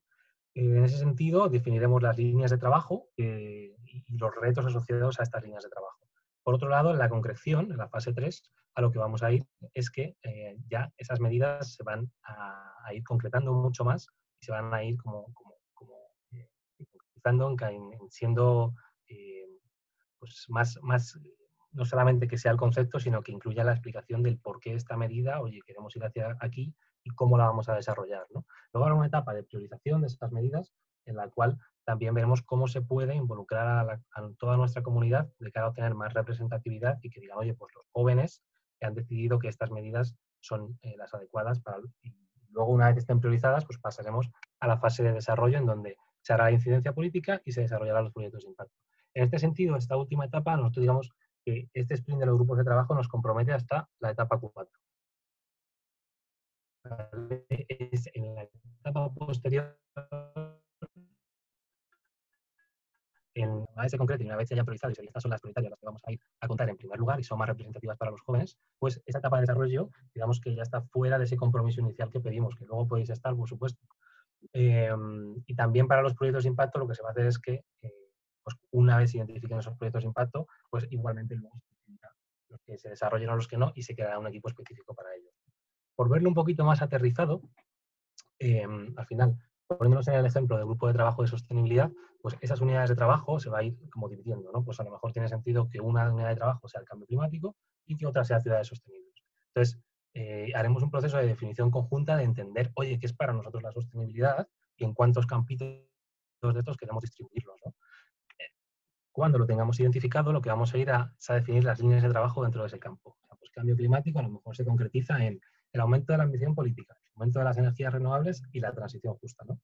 En ese sentido, definiremos las líneas de trabajo y los retos asociados a estas líneas de trabajo. Por otro lado, en la concreción, en la fase 3, a lo que vamos a ir es que ya esas medidas se van a ir concretando mucho más y se van a ir como profundizando en siendo pues más, no solamente que sea el concepto, sino que incluya la explicación del por qué esta medida, oye, queremos ir hacia aquí y cómo la vamos a desarrollar, ¿no? Luego habrá una etapa de priorización de estas medidas en la cual también veremos cómo se puede involucrar a toda nuestra comunidad de cara a obtener más representatividad y que digan, oye, pues los jóvenes que han decidido que estas medidas son las adecuadas para... Y luego, una vez estén priorizadas, pues pasaremos a la fase de desarrollo en donde se hará la incidencia política y se desarrollarán los proyectos de impacto. En este sentido, esta última etapa, nosotros digamos que este sprint de los grupos de trabajo nos compromete hasta la etapa Q4. Es en la etapa posterior, una vez se concrete y una vez se haya priorizado y estas son las prioritarias las que vamos a ir a contar en primer lugar y son más representativas para los jóvenes, pues esta etapa de desarrollo, digamos que ya está fuera de ese compromiso inicial que pedimos, que luego podéis estar, por supuesto. Y también para los proyectos de impacto lo que se va a hacer es que pues una vez se identifiquen esos proyectos de impacto, pues igualmente luego se identifica los que se desarrollen o los que no y se creará un equipo específico para ello. Por verlo un poquito más aterrizado, al final, poniéndonos en el ejemplo del grupo de trabajo de sostenibilidad, pues esas unidades de trabajo se va a ir como dividiendo, ¿no? Pues a lo mejor tiene sentido que una unidad de trabajo sea el cambio climático y que otra sea ciudades sostenibles. Entonces, haremos un proceso de definición conjunta de entender, oye, ¿qué es para nosotros la sostenibilidad y en cuántos campitos de estos queremos distribuirlos, ¿no? Cuando lo tengamos identificado, lo que vamos a ir a definir las líneas de trabajo dentro de ese campo. O sea, pues cambio climático a lo mejor se concretiza en el aumento de la ambición política, el aumento de las energías renovables y la transición justa, ¿no?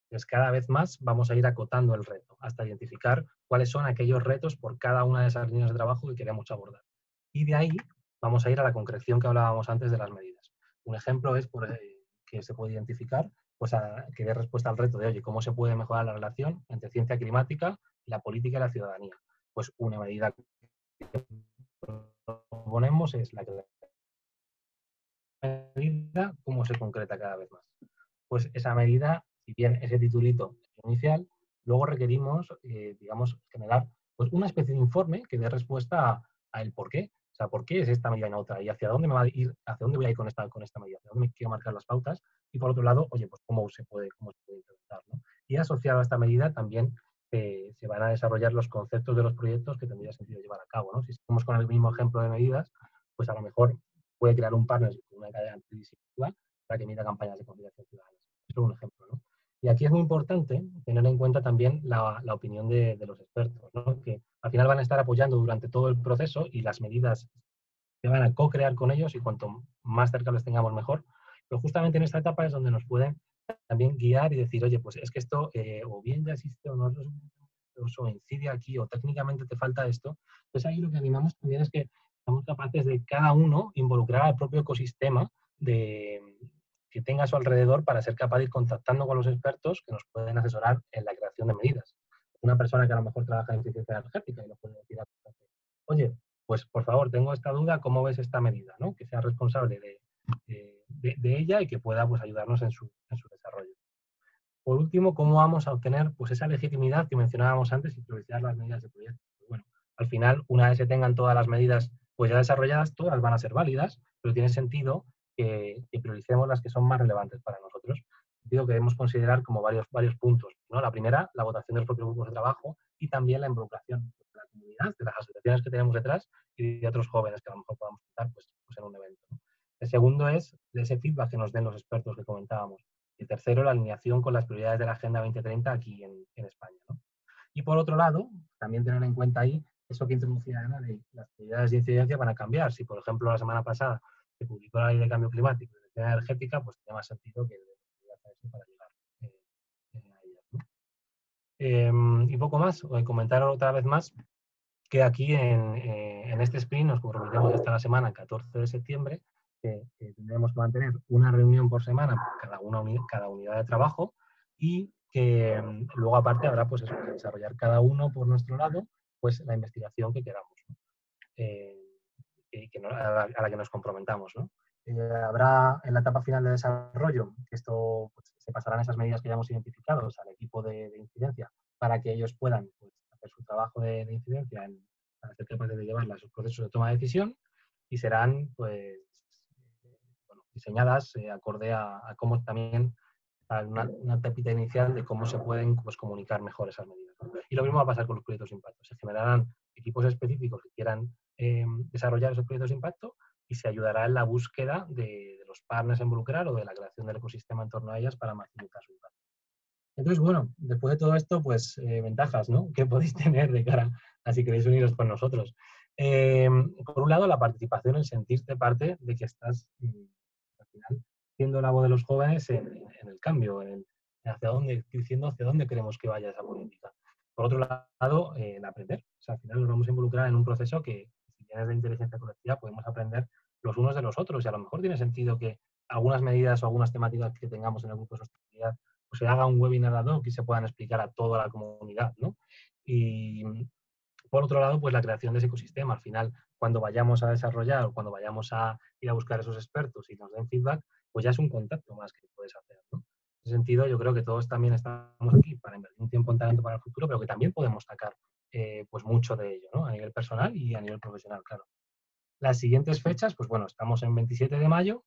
Entonces, cada vez más vamos a ir acotando el reto hasta identificar cuáles son aquellos retos por cada una de esas líneas de trabajo que queremos abordar. Y de ahí vamos a ir a la concreción que hablábamos antes de las medidas. Un ejemplo es que se puede identificar, pues que dé respuesta al reto de, oye, ¿cómo se puede mejorar la relación entre ciencia climática, la política y la ciudadanía? Pues una medida que proponemos es la medida, cómo se concreta cada vez más. Pues esa medida, si bien ese titulito inicial, luego requerimos, digamos, generar pues una especie de informe que dé respuesta a el por qué. O sea, ¿por qué es esta medida y no otra? ¿Y hacia dónde me va a ir, hacia dónde voy a ir con esta medida? ¿Hacia dónde me quiero marcar las pautas? Y por otro lado, oye, pues cómo se puede implementar, ¿no? Y asociado a esta medida también se van a desarrollar los conceptos de los proyectos que tendría sentido llevar a cabo, ¿no? Si seguimos con el mismo ejemplo de medidas, pues a lo mejor puede crear un partnership con una cadena antidisciplina para que emita campañas de concienciación ciudadana. Eso es un ejemplo, ¿no? Y aquí es muy importante tener en cuenta también la opinión de los expertos, ¿no? Que al final van a estar apoyando durante todo el proceso y las medidas que van a co-crear con ellos y cuanto más cerca los tengamos mejor. Pero justamente en esta etapa es donde nos pueden también guiar y decir, oye, pues es que esto o bien ya existe o no o incide aquí o técnicamente te falta esto. Entonces ahí lo que animamos también es que somos capaces de cada uno involucrar al propio ecosistema que tenga a su alrededor para ser capaz de ir contactando con los expertos que nos pueden asesorar en la creación de medidas. Una persona que a lo mejor trabaja en eficiencia energética y lo puede decir a oye, pues por favor, tengo esta duda, ¿cómo ves esta medida? ¿No? Que sea responsable de ella y que pueda pues, ayudarnos en su desarrollo. Por último, ¿cómo vamos a obtener pues, esa legitimidad que mencionábamos antes y priorizar las medidas de proyecto? Pues, bueno, al final, una vez se tengan todas las medidas pues, ya desarrolladas, todas van a ser válidas, pero tiene sentido que prioricemos las que son más relevantes para nosotros. Digo que debemos considerar como varios puntos, ¿no? La primera, la votación de los propios grupos de trabajo y también la involucración de la comunidad, de las asociaciones que tenemos detrás y de otros jóvenes que a lo mejor podamos estar pues en un evento, ¿no? El segundo es de ese feedback que nos den los expertos que comentábamos. Y el tercero, la alineación con las prioridades de la Agenda 2030 aquí en España, ¿no? Y por otro lado, también tener en cuenta ahí eso que introducía Ana de las prioridades de incidencia van a cambiar. Si, por ejemplo, la semana pasada se publicó la ley de cambio climático y de eficiencia energética, pues tiene más sentido que hacer eso para llegar a ellas, ¿no? Y poco más, voy a comentar otra vez más que aquí en este sprint nos comprometemos hasta la semana 14 de septiembre que tendremos que mantener una reunión por semana por cada unidad de trabajo y que luego aparte habrá pues eso, que desarrollar cada uno por nuestro lado pues la investigación que queramos, ¿no? A la que nos comprometamos, ¿no? Habrá en la etapa final de desarrollo, que esto pues, se pasarán esas medidas que ya hemos identificado al equipo de incidencia para que ellos puedan pues, hacer su trabajo de incidencia para ser capaces de llevarla a sus procesos de toma de decisión y serán pues, bueno, diseñadas acorde a cómo también una tapita inicial de cómo se pueden pues, comunicar mejor esas medidas, ¿no? Y lo mismo va a pasar con los proyectos de impacto. Se generarán equipos específicos que quieran desarrollar esos proyectos de impacto y se ayudará en la búsqueda de los partners a involucrar o de la creación del ecosistema en torno a ellas para maximizar su impacto. Entonces, bueno, después de todo esto, pues ventajas, ¿no? ¿Qué podéis tener de cara a si queréis uniros con nosotros? Por un lado, la participación, el sentirte parte de que estás, al final, siendo la voz de los jóvenes en el cambio, hacia dónde, diciendo hacia dónde queremos que vaya esa política. Por otro lado, el aprender. O sea, al final nos vamos a involucrar en un proceso que, si bien es de inteligencia colectiva, podemos aprender los unos de los otros. Y a lo mejor tiene sentido que algunas medidas o algunas temáticas que tengamos en el grupo de sostenibilidad pues se haga un webinar ad hoc y se puedan explicar a toda la comunidad, ¿no? Y por otro lado, pues la creación de ese ecosistema. Al final, cuando vayamos a desarrollar o cuando vayamos a ir a buscar a esos expertos y nos den feedback, pues ya es un contacto más que puedes hacer, ¿no? En ese sentido, yo creo que todos también estamos aquí para invertir un tiempo en talento para el futuro, pero que también podemos sacar pues mucho de ello, ¿no? A nivel personal y a nivel profesional, claro. Las siguientes fechas, pues bueno, estamos en 27 de mayo.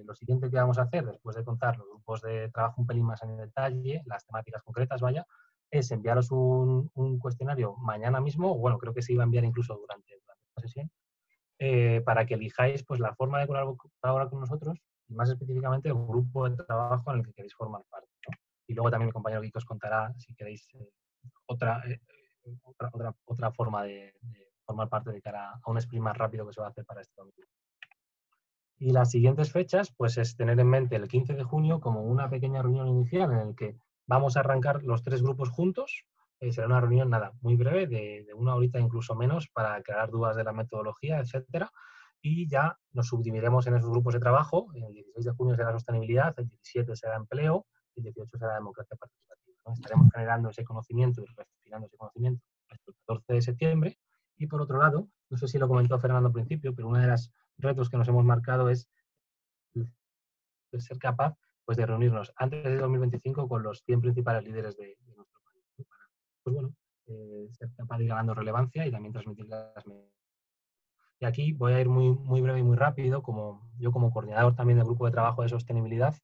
Lo siguiente que vamos a hacer, después de contar los grupos de trabajo un pelín más en detalle, las temáticas concretas, vaya, es enviaros un cuestionario mañana mismo, o bueno, creo que se iba a enviar incluso durante esta sesión, para que elijáis pues, la forma de colaborar con nosotros y más específicamente el grupo de trabajo en el que queréis formar parte, ¿no? Y luego también mi compañero Kiko os contará, si queréis, otra forma de formar parte de cara a un sprint más rápido que se va a hacer para este domingo. Y las siguientes fechas, pues es tener en mente el 15 de junio como una pequeña reunión inicial en la que vamos a arrancar los 3 grupos juntos. Será una reunión, nada, muy breve, de 1 horita incluso menos, para aclarar dudas de la metodología, etcétera. Y ya nos subdividiremos en esos grupos de trabajo. El 16 de junio será sostenibilidad, el 17 será empleo, y el 18 será democracia participativa, ¿no? Estaremos generando ese conocimiento y refinando ese conocimiento hasta el 14 de septiembre. Y por otro lado, no sé si lo comentó Fernando al principio, pero una de las retos que nos hemos marcado es ser capaz pues, de reunirnos antes de 2025 con los 100 principales líderes de nuestro país, ¿no? Para, pues bueno, ser capaz de ir ganando relevancia y también transmitir las medidas. Y aquí voy a ir muy, muy breve y muy rápido, yo como coordinador también del grupo de trabajo de sostenibilidad,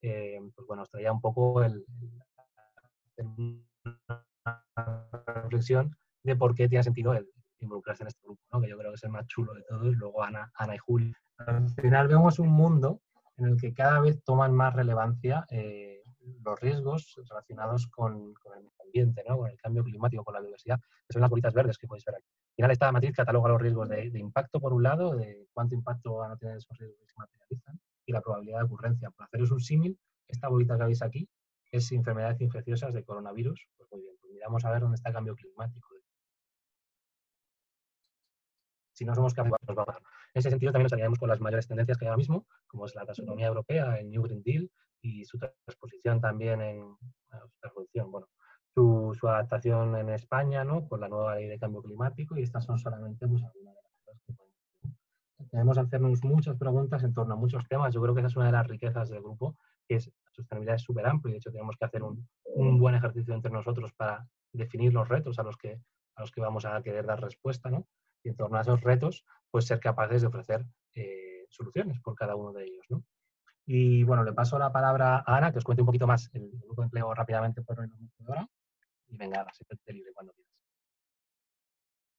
pues bueno, os traía un poco una reflexión de por qué tiene sentido el involucrarse en este grupo, ¿no? Que yo creo que es el más chulo de todos, luego Ana y Juli. Al final vemos un mundo en el que cada vez toman más relevancia los riesgos relacionados con el medio ambiente, ¿no? Con el cambio climático, con la biodiversidad, que son las bolitas verdes que podéis ver aquí. Al final esta matriz cataloga los riesgos de impacto, por un lado, de cuánto impacto van a tener esos riesgos que se materializan, y la probabilidad de ocurrencia. Por haceros un símil, esta bolita que veis aquí es enfermedades infecciosas de coronavirus. Pues muy bien, pues miramos a ver dónde está el cambio climático. Si no somos capaces, nos va a pasar. En ese sentido, también nos alineamos con las mayores tendencias que hay ahora mismo, como es la taxonomía europea, el New Green Deal y su transposición también su adaptación en España, ¿no? Con la nueva ley de cambio climático, y estas son solamente pues, algunas de las cosas que podemos hacer. Debemos hacernos muchas preguntas en torno a muchos temas. Yo creo que esa es una de las riquezas del grupo, que es la sostenibilidad es súper amplio, y de hecho tenemos que hacer un buen ejercicio entre nosotros para definir los retos a los que vamos a querer dar respuesta, ¿no? Y en torno a esos retos, pues ser capaces de ofrecer soluciones por cada uno de ellos, ¿no? Y bueno, le paso la palabra a Ana, que os cuente un poquito más el grupo de empleo rápidamente por el momento de ahora. Y venga, Ana, siéntete libre cuando quieras.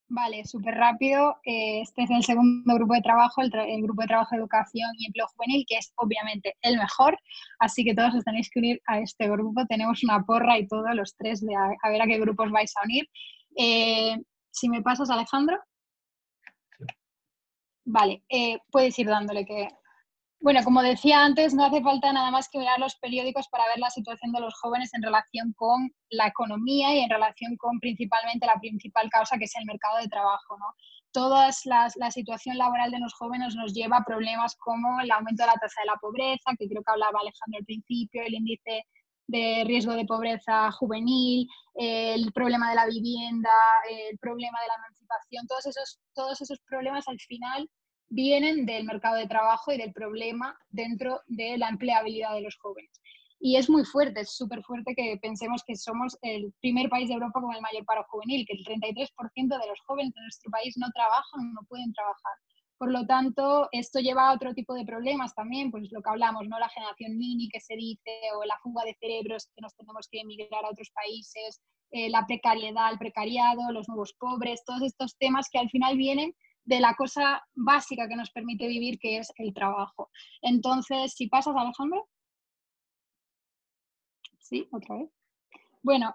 Vale, súper rápido. Este es el segundo grupo de trabajo, el grupo de trabajo de educación y empleo juvenil, que es obviamente el mejor. Así que todos os tenéis que unir a este grupo. Tenemos una porra y todos los 3 de a ver a qué grupos vais a unir. Si me pasas, Alejandro. Sí. Vale, puedes ir dándole que... Bueno, como decía antes, no hace falta nada más que mirar los periódicos para ver la situación de los jóvenes en relación con la economía y en relación con principalmente la principal causa, que es el mercado de trabajo, ¿no? La situación laboral de los jóvenes nos lleva a problemas como el aumento de la tasa de la pobreza, que creo que hablaba Alejandro al principio, el índice de riesgo de pobreza juvenil, el problema de la vivienda, el problema de la emancipación, todos esos problemas al final vienen del mercado de trabajo y del problema dentro de la empleabilidad de los jóvenes. Y es muy fuerte, es súper fuerte que pensemos que somos el primer país de Europa con el mayor paro juvenil, que el 33% de los jóvenes de nuestro país no trabajan, no pueden trabajar. Por lo tanto, esto lleva a otro tipo de problemas también, pues lo que hablamos, ¿no? La generación mini que se dice, o la fuga de cerebros que nos tenemos que emigrar a otros países, la precariedad, el precariado, los nuevos pobres, todos estos temas que al final vienen de la cosa básica que nos permite vivir, que es el trabajo. Entonces, si pasas, Alejandro. Sí, otra vez. Bueno,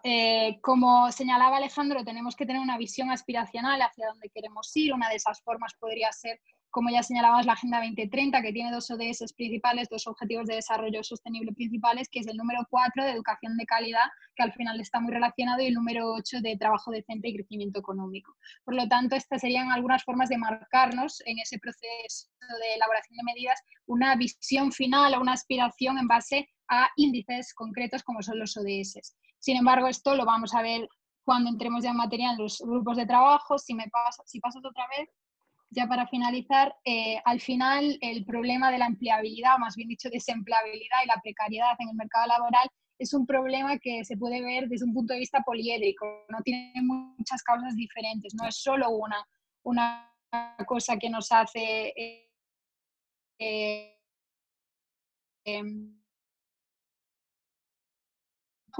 como señalaba Alejandro, tenemos que tener una visión aspiracional hacia dónde queremos ir. Una de esas formas podría ser, como ya señalabas, la Agenda 2030, que tiene 2 ODS principales, 2 Objetivos de Desarrollo Sostenible principales, que es el número 4 de educación de calidad, que al final está muy relacionado, y el número 8 de trabajo decente y crecimiento económico. Por lo tanto, estas serían algunas formas de marcarnos en ese proceso de elaboración de medidas una visión final o una aspiración en base a índices concretos como son los ODS. Sin embargo, esto lo vamos a ver cuando entremos ya en materia en los grupos de trabajo. Si pasas otra vez, ya para finalizar, al final el problema de la empleabilidad, o más bien dicho desempleabilidad y la precariedad en el mercado laboral, es un problema que se puede ver desde un punto de vista poliédrico, no tiene muchas causas diferentes, no es solo una cosa que nos hace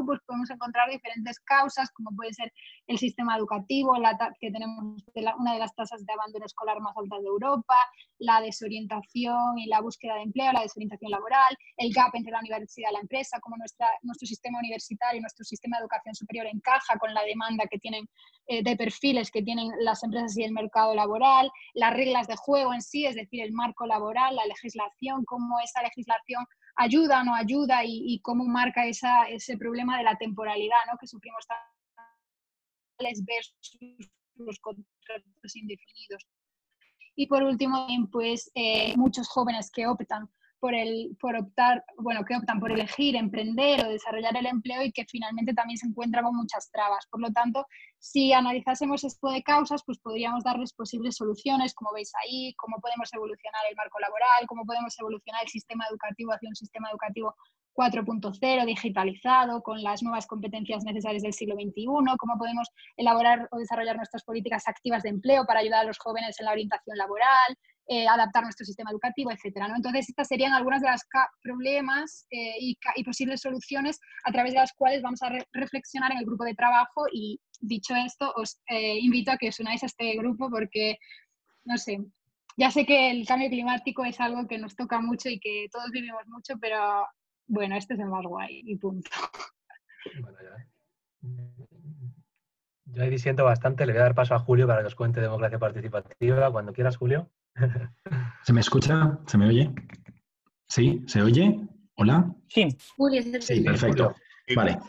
pues podemos encontrar diferentes causas, como puede ser el sistema educativo, que tenemos una de las tasas de abandono escolar más altas de Europa, la desorientación y la búsqueda de empleo, la desorientación laboral, el gap entre la universidad y la empresa, como nuestro sistema universitario y nuestro sistema de educación superior encaja con la demanda que tienen de perfiles que tienen las empresas y el mercado laboral, las reglas de juego en sí, es decir, el marco laboral, la legislación, cómo esa legislación ayuda o no ayuda y cómo marca ese problema de la temporalidad, ¿no? Que sufrimos versus los contratos indefinidos. Y por último, pues muchos jóvenes que optan por elegir, emprender o desarrollar el empleo y que finalmente también se encuentran con muchas trabas. Por lo tanto, si analizásemos esto de causas, pues podríamos darles posibles soluciones, como veis ahí, cómo podemos evolucionar el marco laboral, cómo podemos evolucionar el sistema educativo hacia un sistema educativo 4.0, digitalizado, con las nuevas competencias necesarias del siglo XXI, cómo podemos elaborar o desarrollar nuestras políticas activas de empleo para ayudar a los jóvenes en la orientación laboral, adaptar nuestro sistema educativo, etcétera, ¿no? Entonces, estas serían algunas de los problemas y posibles soluciones a través de las cuales vamos a reflexionar en el grupo de trabajo. Y dicho esto, os invito a que os unáis a este grupo porque, no sé, ya sé que el cambio climático es algo que nos toca mucho y que todos vivimos mucho, pero bueno, este es el más guay y punto. Bueno, yo ahí disiento bastante, le voy a dar paso a Julio para que os cuente democracia participativa. Cuando quieras, Julio. ¿Se me escucha? ¿Se me oye? ¿Sí? ¿Se oye? ¿Hola? Sí. Julio, sí, perfecto. Vale.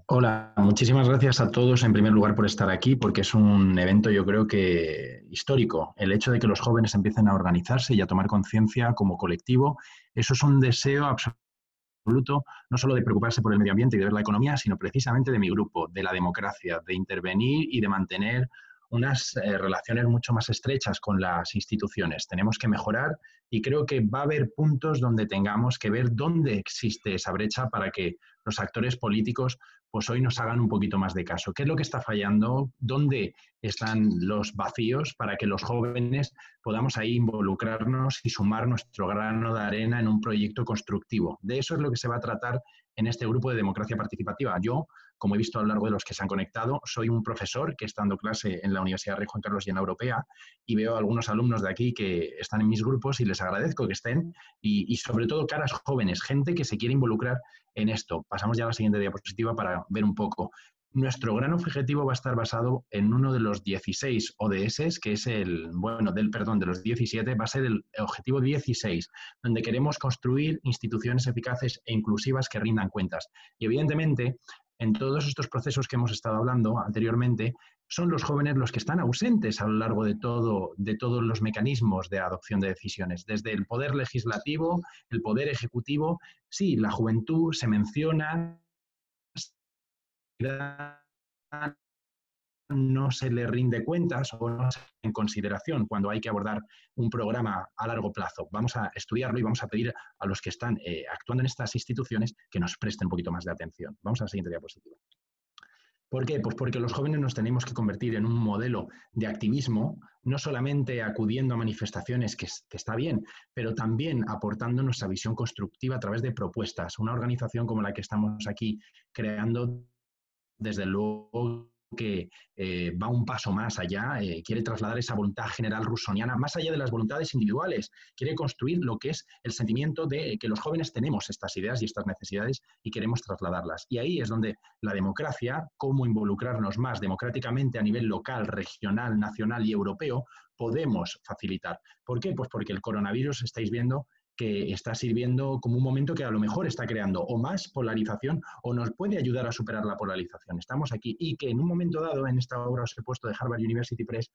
Hola, muchísimas gracias a todos en primer lugar por estar aquí, porque es un evento yo creo que histórico. El hecho de que los jóvenes empiecen a organizarse y a tomar conciencia como colectivo, eso es un deseo absoluto, no solo de preocuparse por el medio ambiente y de ver la economía, sino precisamente de mi grupo, de la democracia, de intervenir y de mantener unas relaciones mucho más estrechas con las instituciones. Tenemos que mejorar y creo que va a haber puntos donde tengamos que ver dónde existe esa brecha para que los actores políticos pues hoy nos hagan un poquito más de caso. ¿Qué es lo que está fallando? ¿Dónde están los vacíos para que los jóvenes podamos ahí involucrarnos y sumar nuestro grano de arena en un proyecto constructivo? De eso es lo que se va a tratar en este grupo de democracia participativa. Yo, como he visto a lo largo de los que se han conectado, soy un profesor que está dando clase en la Universidad Rey Juan Carlos y en la Europea, y veo a algunos alumnos de aquí que están en mis grupos y les agradezco que estén, y sobre todo caras jóvenes, gente que se quiere involucrar en esto. Pasamos ya a la siguiente diapositiva para ver un poco. Nuestro gran objetivo va a estar basado en uno de los 16 ODS, que es de los 17, va a ser el objetivo 16, donde queremos construir instituciones eficaces e inclusivas que rindan cuentas. Y evidentemente, en todos estos procesos que hemos estado hablando anteriormente, son los jóvenes los que están ausentes a lo largo de todos los mecanismos de adopción de decisiones, desde el poder legislativo, el poder ejecutivo. Sí, la juventud se menciona, no se le rinde cuentas o no se en consideración cuando hay que abordar un programa a largo plazo. Vamos a estudiarlo y vamos a pedir a los que están actuando en estas instituciones que nos presten un poquito más de atención. Vamos a la siguiente diapositiva. ¿Por qué? Pues porque los jóvenes nos tenemos que convertir en un modelo de activismo, no solamente acudiendo a manifestaciones, que está bien, pero también aportando nuestra visión constructiva a través de propuestas. Una organización como la que estamos aquí creando, desde luego que va un paso más allá, quiere trasladar esa voluntad general rusoniana más allá de las voluntades individuales, quiere construir lo que es el sentimiento de que los jóvenes tenemos estas ideas y estas necesidades y queremos trasladarlas. Y ahí es donde la democracia, cómo involucrarnos más democráticamente a nivel local, regional, nacional y europeo, podemos facilitar. ¿Por qué? Pues porque el coronavirus, estáis viendo, que está sirviendo como un momento que a lo mejor está creando o más polarización o nos puede ayudar a superar la polarización. Estamos aquí y que en un momento dado, en esta obra os he puesto de Harvard University Press,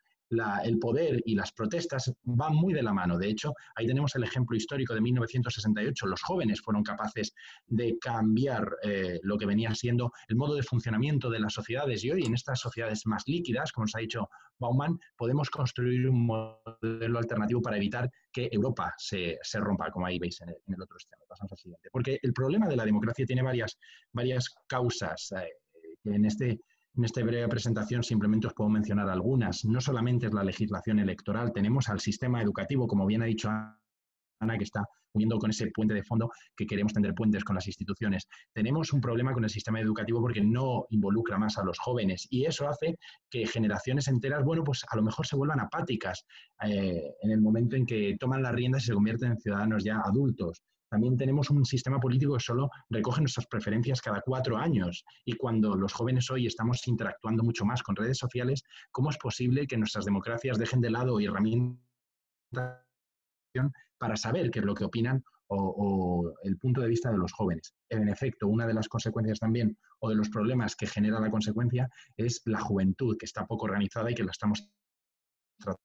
el poder y las protestas van muy de la mano. De hecho, ahí tenemos el ejemplo histórico de 1968. Los jóvenes fueron capaces de cambiar lo que venía siendo el modo de funcionamiento de las sociedades y hoy en estas sociedades más líquidas, como os ha dicho Bauman, podemos construir un modelo alternativo para evitar que Europa se rompa, como ahí veis en el otro extremo. Pasamos al siguiente. Porque el problema de la democracia tiene varias causas que en esta breve presentación simplemente os puedo mencionar algunas. No solamente es la legislación electoral, tenemos al sistema educativo, como bien ha dicho Ana, que está uniendo con ese puente de fondo que queremos tender puentes con las instituciones. Tenemos un problema con el sistema educativo porque no involucra más a los jóvenes y eso hace que generaciones enteras, bueno, pues a lo mejor se vuelvan apáticas en el momento en que toman las riendas y se convierten en ciudadanos ya adultos. También tenemos un sistema político que solo recoge nuestras preferencias cada 4 años y cuando los jóvenes hoy estamos interactuando mucho más con redes sociales, ¿cómo es posible que nuestras democracias dejen de lado herramientas para saber qué es lo que opinan o el punto de vista de los jóvenes? En efecto, una de las consecuencias también o de los problemas que genera la consecuencia es la juventud, que está poco organizada y que la estamos tratando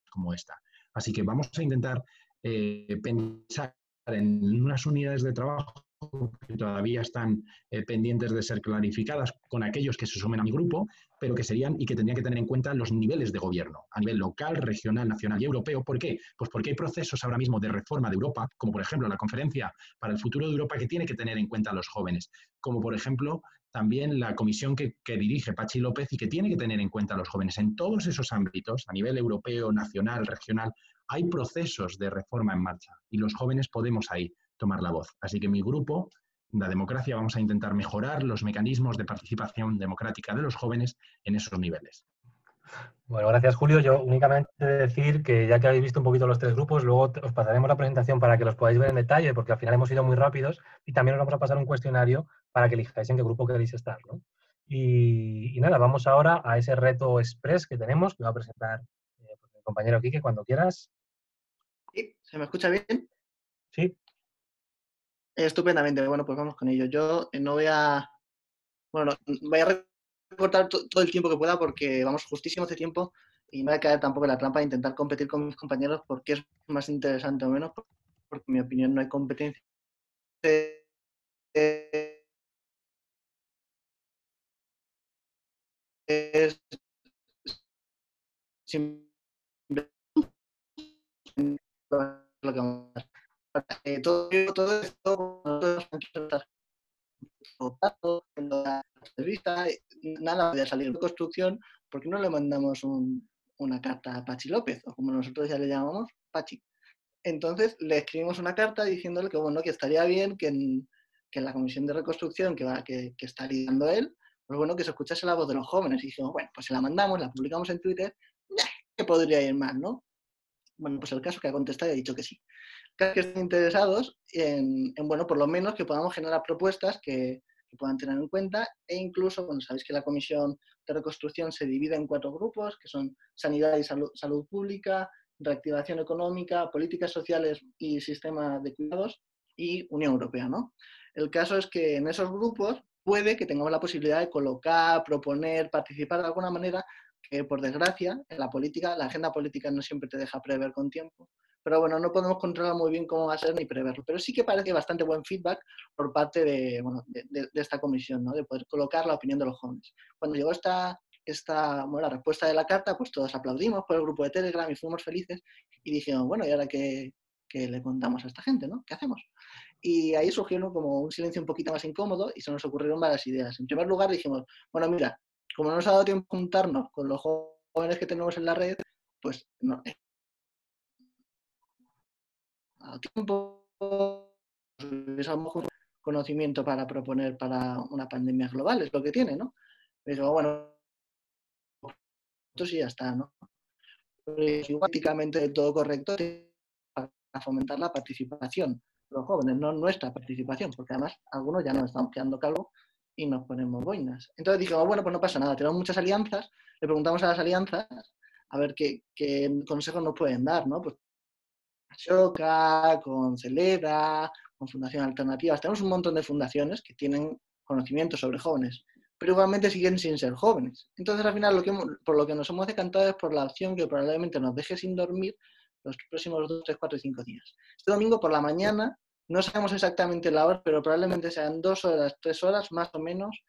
como esta. Así que vamos a intentar pensar en unas unidades de trabajo que todavía están pendientes de ser clarificadas con aquellos que se sumen a mi grupo, pero que serían y que tendrían que tener en cuenta los niveles de gobierno, a nivel local, regional, nacional y europeo. ¿Por qué? Pues porque hay procesos ahora mismo de reforma de Europa, como por ejemplo la Conferencia para el Futuro de Europa, que tiene que tener en cuenta a los jóvenes, como por ejemplo también la comisión que dirige Patxi López y que tiene que tener en cuenta a los jóvenes. En todos esos ámbitos, a nivel europeo, nacional, regional, hay procesos de reforma en marcha y los jóvenes podemos ahí tomar la voz. Así que mi grupo, La Democracia, vamos a intentar mejorar los mecanismos de participación democrática de los jóvenes en esos niveles. Bueno, gracias Julio. Yo únicamente decir que ya que habéis visto un poquito los 3 grupos, luego os pasaremos la presentación para que los podáis ver en detalle, porque al final hemos ido muy rápidos y también os vamos a pasar un cuestionario para que elijáis en qué grupo queréis estar, ¿no? Y nada, vamos ahora a ese reto express que tenemos, que va a presentar pues, mi compañero Quique, cuando quieras. ¿Sí? ¿Se me escucha bien? Sí. Estupendamente. Bueno, pues vamos con ello. Yo no voy a... Bueno, voy a recortar todo el tiempo que pueda porque vamos justísimo de tiempo y no voy a caer tampoco en la trampa de intentar competir con mis compañeros porque es más interesante o menos, porque en mi opinión no hay competencia. Es simplemente lo que vamos a hacer. Todo esto, la entrevista, nada de salir de construcción, ¿por qué no le mandamos una carta a Patxi López? O como nosotros ya le llamamos, Patxi. Entonces le escribimos una carta diciéndole que, bueno, que estaría bien que en la comisión de reconstrucción que está liderando él, pues bueno, que se escuchase la voz de los jóvenes. Y dijimos, bueno, pues se la mandamos, la publicamos en Twitter, que podría ir más, ¿no? Bueno, pues el caso que ha contestado y ha dicho que sí. Que estén interesados bueno, por lo menos que podamos generar propuestas que puedan tener en cuenta e incluso, bueno, sabéis que la Comisión de Reconstrucción se divide en 4 grupos, que son sanidad y salud pública, reactivación económica, políticas sociales y sistema de cuidados y Unión Europea, ¿no? El caso es que en esos grupos puede que tengamos la posibilidad de colocar, proponer, participar de alguna manera que, por desgracia, en la política, la agenda política no siempre te deja prever con tiempo. Pero bueno, no podemos controlar muy bien cómo va a ser ni preverlo. Pero sí que parece bastante buen feedback por parte de esta comisión, ¿no? De poder colocar la opinión de los jóvenes. Cuando llegó la respuesta de la carta, pues todos aplaudimos por el grupo de Telegram y fuimos felices y dijimos, bueno, ¿y ahora qué le contamos a esta gente, ¿no? ¿Qué hacemos? Y ahí surgieron como un silencio un poquito más incómodo y se nos ocurrieron varias ideas. En primer lugar dijimos, bueno, mira, como no nos ha dado tiempo a juntarnos con los jóvenes que tenemos en la red, pues no, ha dado tiempo, usamos conocimiento para proponer para una pandemia global, es lo que tiene, ¿no? Y digo, bueno, entonces ya está, ¿no? Prácticamente todo correcto para fomentar la participación de los jóvenes, no nuestra participación, porque además algunos ya nos estamos quedando calvos y nos ponemos boinas. Entonces dijimos, bueno, pues no pasa nada, tenemos muchas alianzas, le preguntamos a las alianzas a ver qué consejos nos pueden dar, ¿no? Pues Ashoka, con Celeda, con Fundación Alternativas, tenemos un montón de fundaciones que tienen conocimiento sobre jóvenes, pero igualmente siguen sin ser jóvenes. Entonces, al final, por lo que nos hemos decantado es por la opción que probablemente nos deje sin dormir los próximos 2, 3, 4 y 5 días. Este domingo por la mañana, no sabemos exactamente la hora, pero probablemente sean 2 horas, 3 horas, más o menos,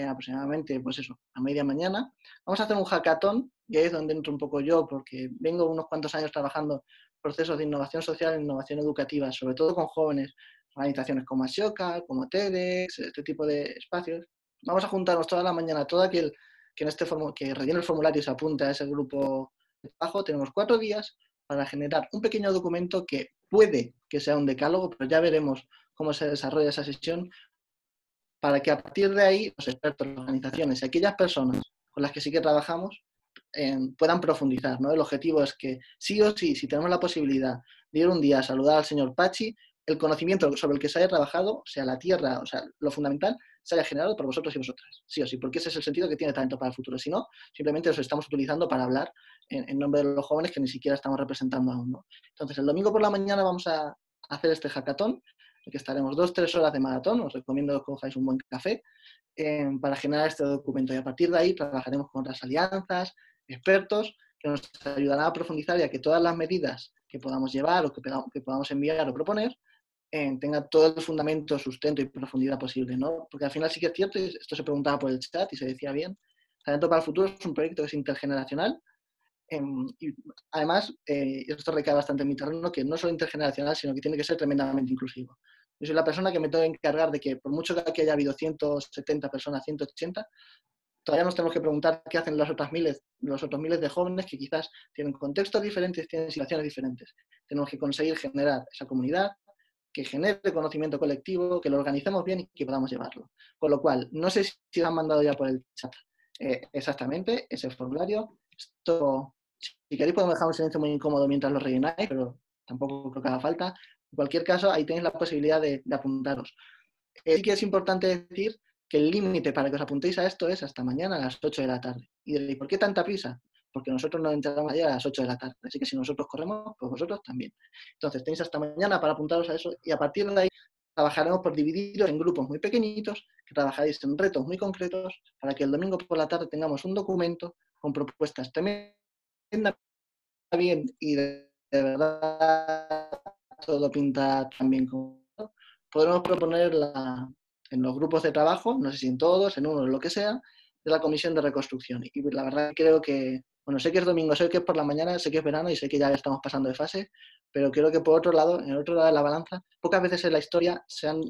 aproximadamente, pues eso, a media mañana. Vamos a hacer un hackathon, y ahí es donde entro un poco yo, porque vengo unos cuantos años trabajando procesos de innovación social e innovación educativa, sobre todo con jóvenes, organizaciones como Ashoka, como TEDx, este tipo de espacios. Vamos a juntarnos toda la mañana, todo aquel que rellene el formulario y se apunte a ese grupo de trabajo. Tenemos 4 días para generar un pequeño documento que puede que sea un decálogo, pero ya veremos cómo se desarrolla esa sesión, para que a partir de ahí los expertos, las organizaciones y aquellas personas con las que sí que trabajamos puedan profundizar, ¿no? El objetivo es que sí o sí, si tenemos la posibilidad de ir un día a saludar al señor Pachi, el conocimiento sobre el que se haya trabajado, o sea, la tierra, o sea, lo fundamental, se haya generado por vosotros y vosotras. Sí o sí, porque ese es el sentido que tiene Talento para el Futuro. Si no, simplemente los estamos utilizando para hablar en nombre de los jóvenes que ni siquiera estamos representando aún, ¿no? Entonces, el domingo por la mañana vamos a hacer este hackathon, en que estaremos 2-3 horas de maratón. Os recomiendo que cojáis un buen café para generar este documento. Y a partir de ahí trabajaremos con otras alianzas, expertos, que nos ayudarán a profundizar y a que todas las medidas que podamos llevar o que podamos enviar o proponer tengan todo el fundamento, sustento y profundidad posible, ¿no? Porque al final sí que es cierto, y esto se preguntaba por el chat y se decía bien, Talento para el Futuro es un proyecto que es intergeneracional, y además, esto recae bastante en mi terreno, que no solo intergeneracional, sino que tiene que ser tremendamente inclusivo. Yo soy la persona que me tengo que encargar de que, por mucho que haya habido 170 personas, 180, todavía nos tenemos que preguntar qué hacen los otros miles de jóvenes que quizás tienen contextos diferentes, tienen situaciones diferentes. Tenemos que conseguir generar esa comunidad, que genere conocimiento colectivo, que lo organicemos bien y que podamos llevarlo. Con lo cual, no sé si han mandado ya por el chat exactamente ese formulario. Esto, si queréis podemos dejar un silencio muy incómodo mientras lo rellenáis, pero tampoco creo que haga falta. En cualquier caso, ahí tenéis la posibilidad de apuntaros. Sí que es importante decir que el límite para que os apuntéis a esto es hasta mañana a las 8 de la tarde. Y diréis, ¿por qué tanta prisa? Porque nosotros nos enteramos ayer a las 8 de la tarde. Así que si nosotros corremos, pues vosotros también. Entonces tenéis hasta mañana para apuntaros a eso y a partir de ahí trabajaremos por dividiros en grupos muy pequeñitos, que trabajaréis en retos muy concretos para que el domingo por la tarde tengamos un documento con propuestas tremendamente bien y de verdad todo pinta también como podremos proponer en los grupos de trabajo, no sé si en todos, en uno, en lo que sea, de la Comisión de Reconstrucción. Y la verdad creo que, bueno, sé que es domingo, sé que es por la mañana, sé que es verano y sé que ya estamos pasando de fase, pero creo que por otro lado, en el otro lado de la balanza, pocas veces en la historia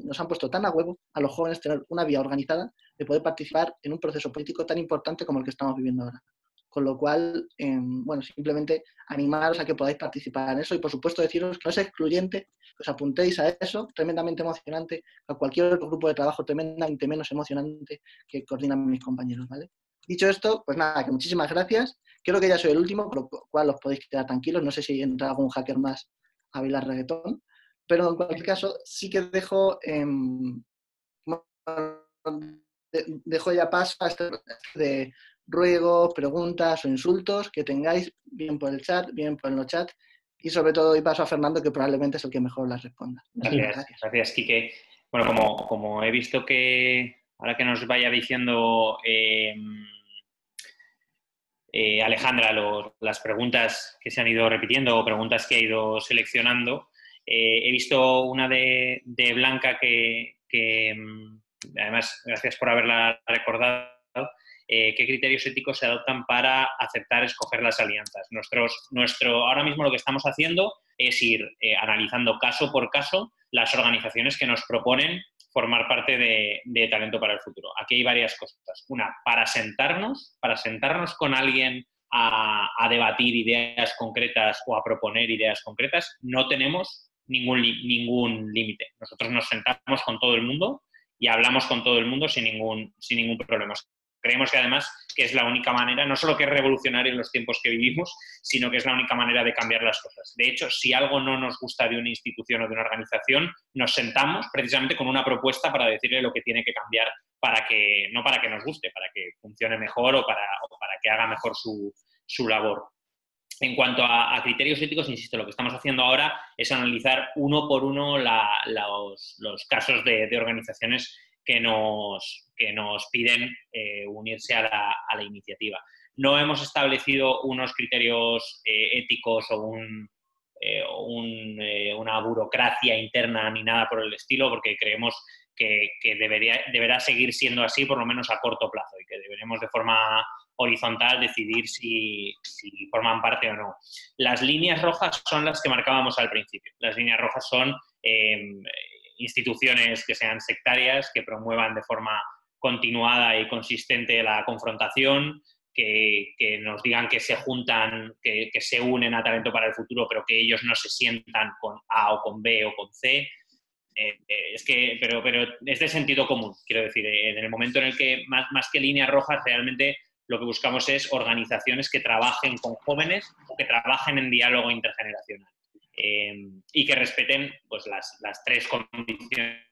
nos han puesto tan a huevo a los jóvenes tener una vía organizada de poder participar en un proceso político tan importante como el que estamos viviendo ahora. Con lo cual, bueno, simplemente animaros a que podáis participar en eso y, por supuesto, deciros que no es excluyente, que os apuntéis a eso, tremendamente emocionante, a cualquier otro grupo de trabajo tremendamente menos emocionante que coordinan mis compañeros, ¿vale? Dicho esto, pues nada, que muchísimas gracias. Creo que ya soy el último, por lo cual os podéis quedar tranquilos. No sé si entra algún hacker más a bailar reggaetón, pero en cualquier caso sí que dejo ya paso a este de ruegos, preguntas o insultos que tengáis, bien por el chat, bien por el chat, y sobre todo doy paso a Fernando, que probablemente es el que mejor las responda. Gracias, Quique. Bueno, como he visto que, ahora que nos vaya diciendo Alejandra las preguntas que se han ido repitiendo o preguntas que ha ido seleccionando, he visto una de Blanca que además, gracias por haberla recordado. ¿Qué criterios éticos se adoptan para aceptar escoger las alianzas? Ahora mismo lo que estamos haciendo es ir analizando caso por caso las organizaciones que nos proponen formar parte de Talento para el Futuro. Aquí hay varias cosas. Una, para sentarnos con alguien a debatir ideas concretas o a proponer ideas concretas, no tenemos ningún límite. Nosotros nos sentamos con todo el mundo y hablamos con todo el mundo sin ningún problema. Creemos que además que es la única manera, no solo que es revolucionario en los tiempos que vivimos, sino que es la única manera de cambiar las cosas. De hecho, si algo no nos gusta de una institución o de una organización, nos sentamos precisamente con una propuesta para decirle lo que tiene que cambiar no para que nos guste, para que funcione mejor o para que haga mejor su labor. En cuanto a criterios éticos, insisto, lo que estamos haciendo ahora es analizar uno por uno los casos de organizaciones que nos piden unirse a la iniciativa. No hemos establecido unos criterios éticos o una burocracia interna ni nada por el estilo, porque creemos que deberá seguir siendo así por lo menos a corto plazo y que deberemos de forma horizontal decidir si forman parte o no. Las líneas rojas son las que marcábamos al principio. Las líneas rojas son instituciones que sean sectarias, que promuevan de forma continuada y consistente la confrontación, que nos digan que se juntan, que se unen a Talento para el Futuro, pero que ellos no se sientan con A o con B o con C. Pero es de sentido común, quiero decir, en el momento en el que más que líneas rojas, realmente lo que buscamos es organizaciones que trabajen con jóvenes o que trabajen en diálogo intergeneracional y que respeten pues, las tres condiciones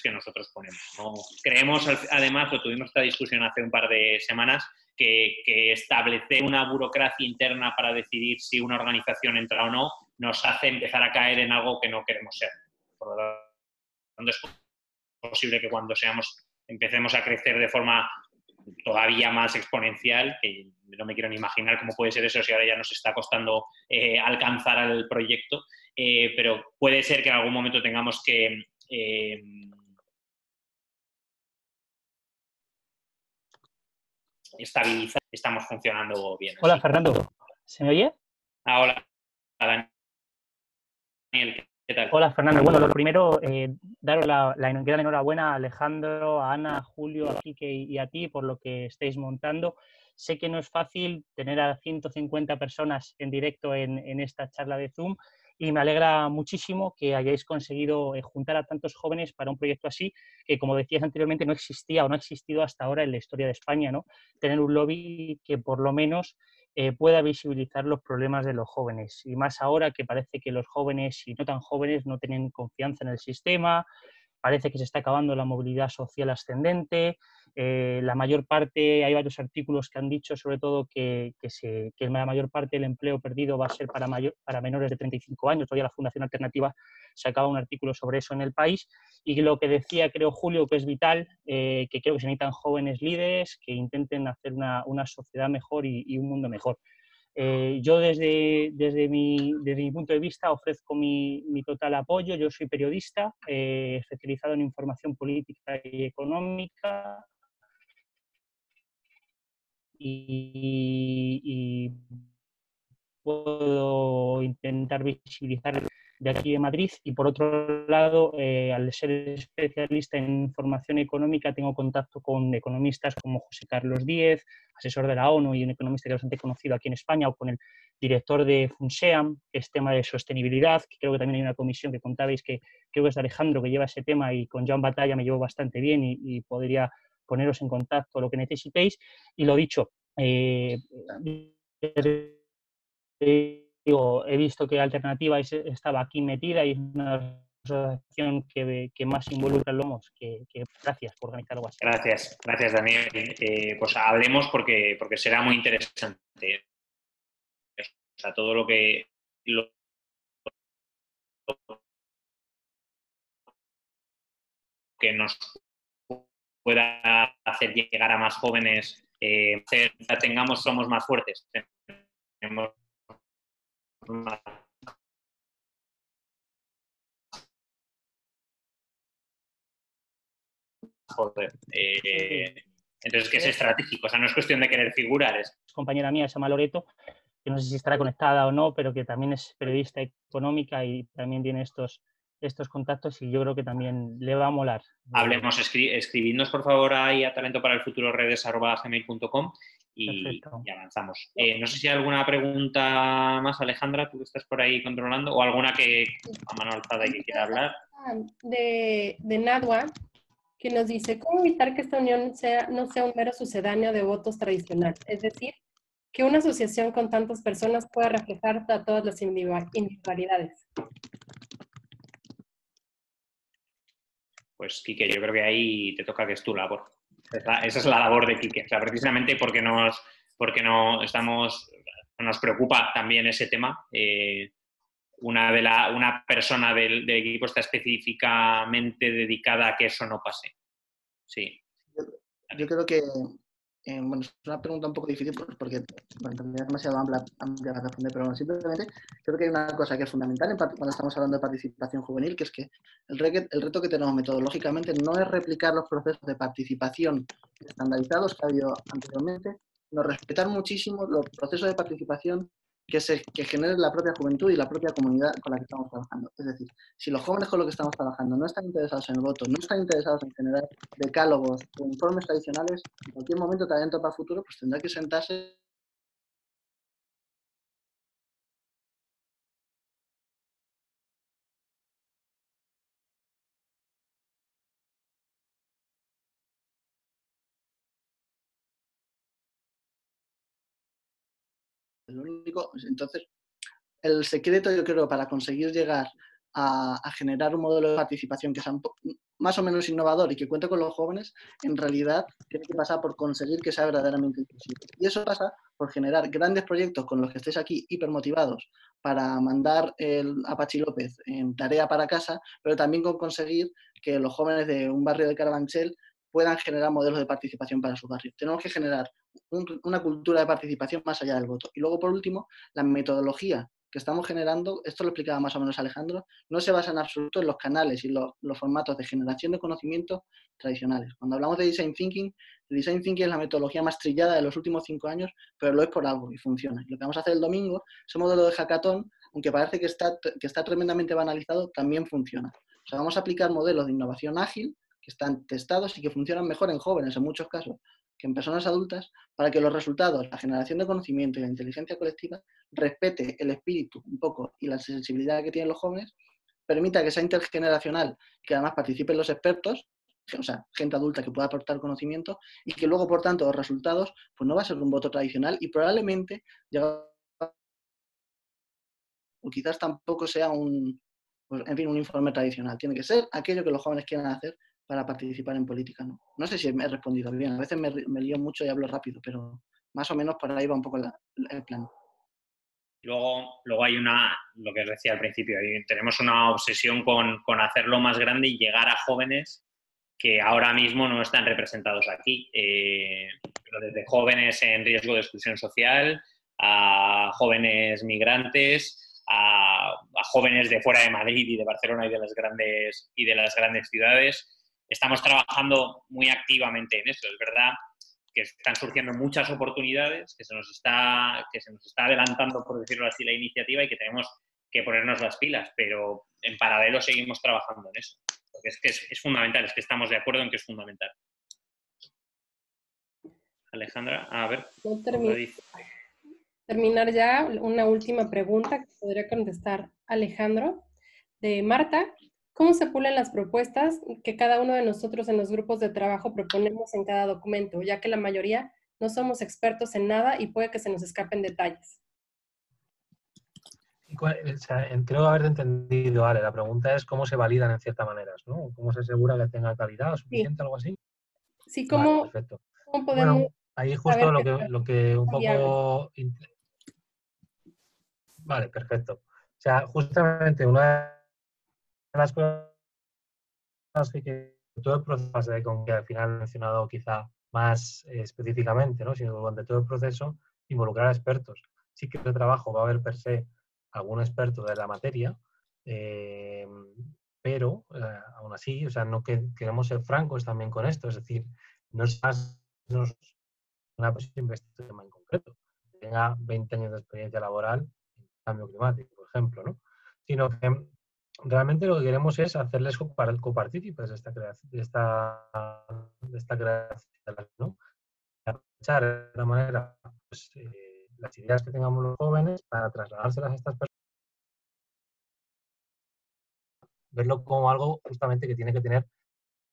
que nosotros ponemos, ¿no? Creemos, además, lo tuvimos esta discusión hace un par de semanas, que establecer una burocracia interna para decidir si una organización entra o no nos hace empezar a caer en algo que no queremos ser. Por lo tanto, es posible que cuando empecemos a crecer de forma todavía más exponencial, que no me quiero ni imaginar cómo puede ser eso si ahora ya nos está costando alcanzar al proyecto, pero puede ser que en algún momento tengamos que estabilizar. Estamos funcionando bien. Hola, así. Fernando. ¿Se me oye? Hola, Daniel. ¿Qué tal? Hola, Fernando. Bueno, lo primero, daros la gran enhorabuena a Alejandro, a Ana, a Julio, a Quique y a ti por lo que estáis montando. Sé que no es fácil tener a 150 personas en directo en esta charla de Zoom y me alegra muchísimo que hayáis conseguido juntar a tantos jóvenes para un proyecto así, que como decías anteriormente no existía o no ha existido hasta ahora en la historia de España, ¿no? Tener un lobby que por lo menos pueda visibilizar los problemas de los jóvenes. Y más ahora que parece que los jóvenes y no tan jóvenes no tienen confianza en el sistema, parece que se está acabando la movilidad social ascendente. La mayor parte, hay varios artículos que han dicho sobre todo que la mayor parte del empleo perdido va a ser para menores de 35 años. Todavía la Fundación Alternativa sacaba un artículo sobre eso en El País. Y lo que decía, creo, Julio, que es vital, que creo que se necesitan jóvenes líderes que intenten hacer una sociedad mejor y un mundo mejor. Yo desde mi punto de vista ofrezco mi total apoyo. Yo soy periodista especializado en información política y económica y puedo intentar visibilizar de aquí de Madrid y por otro lado, al ser especialista en información económica, tengo contacto con economistas como José Carlos Díez, asesor de la ONU y un economista que es bastante conocido aquí en España, o con el director de FUNSEAM, que es tema de sostenibilidad, que creo que también hay una comisión que contabais que creo que es de Alejandro que lleva ese tema y con Joan Batalla me llevo bastante bien y podría poneros en contacto lo que necesitéis. Y lo dicho, digo, he visto que Alternativa estaba aquí metida y es una asociación que más involucra a Lomos. Gracias por organizar algo así. Gracias, Daniel. Pues hablemos porque será muy interesante. O sea, todo lo que nos pueda hacer llegar a más jóvenes, somos más fuertes. Tenemos más poder. Entonces, que es estratégico. O sea, no es cuestión de querer figurar. Compañera mía, se llama Loreto, que no sé si estará conectada o no, pero que también es periodista económica y también tiene estos estos contactos y yo creo que también le va a molar. Hablemos, escribidnos por favor ahí a talentoparelfuturoredes@gmail.com y avanzamos. No sé si hay alguna pregunta más, Alejandra, tú que estás por ahí controlando, o alguna que a mano alzada y que quiera hablar. De Nadwa, que nos dice, ¿cómo evitar que esta unión no sea un mero sucedáneo de votos tradicional? Es decir, que una asociación con tantas personas pueda reflejar a todas las individualidades. Pues, Quique, yo creo que ahí te toca, que es tu labor. Esa es la labor de Quique. O sea, precisamente porque nos preocupa también ese tema. Una persona del equipo está específicamente dedicada a que eso no pase. Sí. Yo creo que, bueno, es una pregunta un poco difícil porque también es demasiado amplia para responder, pero bueno, simplemente creo que hay una cosa que es fundamental cuando estamos hablando de participación juvenil, que es que el reto que tenemos metodológicamente no es replicar los procesos de participación estandarizados que ha habido anteriormente, sino respetar muchísimo los procesos de participación que genere la propia juventud y la propia comunidad con la que estamos trabajando. Es decir, si los jóvenes con los que estamos trabajando no están interesados en el voto, no están interesados en generar decálogos o informes tradicionales, en cualquier momento Talento para el Futuro pues tendrá que sentarse entonces, el secreto, yo creo, para conseguir llegar a generar un modelo de participación que sea más o menos innovador y que cuente con los jóvenes, en realidad tiene que pasar por conseguir que sea verdaderamente inclusivo. Y eso pasa por generar grandes proyectos con los que estéis aquí hipermotivados para mandar a Pachi López en tarea para casa, pero también con conseguir que los jóvenes de un barrio de Carabanchel puedan generar modelos de participación para su barrio. Tenemos que generar una cultura de participación más allá del voto. Y luego, por último, la metodología que estamos generando, esto lo explicaba más o menos Alejandro, no se basa en absoluto en los canales y los formatos de generación de conocimiento tradicionales. Cuando hablamos de Design Thinking, el Design Thinking es la metodología más trillada de los últimos 5 años, pero lo es por algo y funciona. Y lo que vamos a hacer el domingo, ese modelo de hackathon, aunque parece que está tremendamente banalizado, también funciona. O sea, vamos a aplicar modelos de innovación ágil que están testados y que funcionan mejor en jóvenes en muchos casos que en personas adultas, para que los resultados, la generación de conocimiento y la inteligencia colectiva respete el espíritu un poco y la sensibilidad que tienen los jóvenes, permita que sea intergeneracional, que además participen los expertos, o sea, gente adulta que pueda aportar conocimiento y que luego, por tanto, los resultados, pues no va a ser un voto tradicional y probablemente, o quizás tampoco sea un informe tradicional. Tiene que ser aquello que los jóvenes quieran hacer para participar en política, ¿no? No sé si me he respondido bien, a veces me lío mucho y hablo rápido, pero más o menos por ahí va un poco el plan. Luego hay lo que os decía al principio, tenemos una obsesión con hacerlo más grande y llegar a jóvenes que ahora mismo no están representados aquí. Pero desde jóvenes en riesgo de exclusión social, a jóvenes migrantes, a jóvenes de fuera de Madrid y de Barcelona y de las grandes ciudades. Estamos trabajando muy activamente en eso. Es verdad que están surgiendo muchas oportunidades, que se nos está adelantando, por decirlo así, la iniciativa y que tenemos que ponernos las pilas, pero en paralelo seguimos trabajando en eso. Porque es que es fundamental, es que estamos de acuerdo en que es fundamental. Alejandra, a ver. Terminar ya, una última pregunta que podría contestar Alejandro, de Marta. ¿Cómo se pulen las propuestas que cada uno de nosotros en los grupos de trabajo proponemos en cada documento, ya que la mayoría no somos expertos en nada y puede que se nos escapen detalles? Creo haberte entendido, Ale. La pregunta es cómo se validan en cierta manera, ¿no? ¿Cómo se asegura que tenga calidad suficiente, algo así? Sí, ¿cómo, vale, perfecto. ¿cómo podemos bueno, ahí justo lo que un poco... Vale, perfecto. O sea, justamente una de las cosas que todo el proceso de que al final he mencionado quizá más específicamente, ¿no? Sino durante todo el proceso involucrar a expertos. Sí que de trabajo va a haber per se algún experto de la materia, pero aún así, o sea, no queremos ser francos también con esto, es decir, no es más una persona que investigue este tema en concreto, que tenga 20 años de experiencia laboral en cambio climático, por ejemplo, ¿no? Sino que realmente lo que queremos es hacerles copartícipes de esta creación, ¿no? Aprovechar de alguna manera pues, las ideas que tengamos los jóvenes para trasladárselas a estas personas, verlo como algo justamente que tiene que tener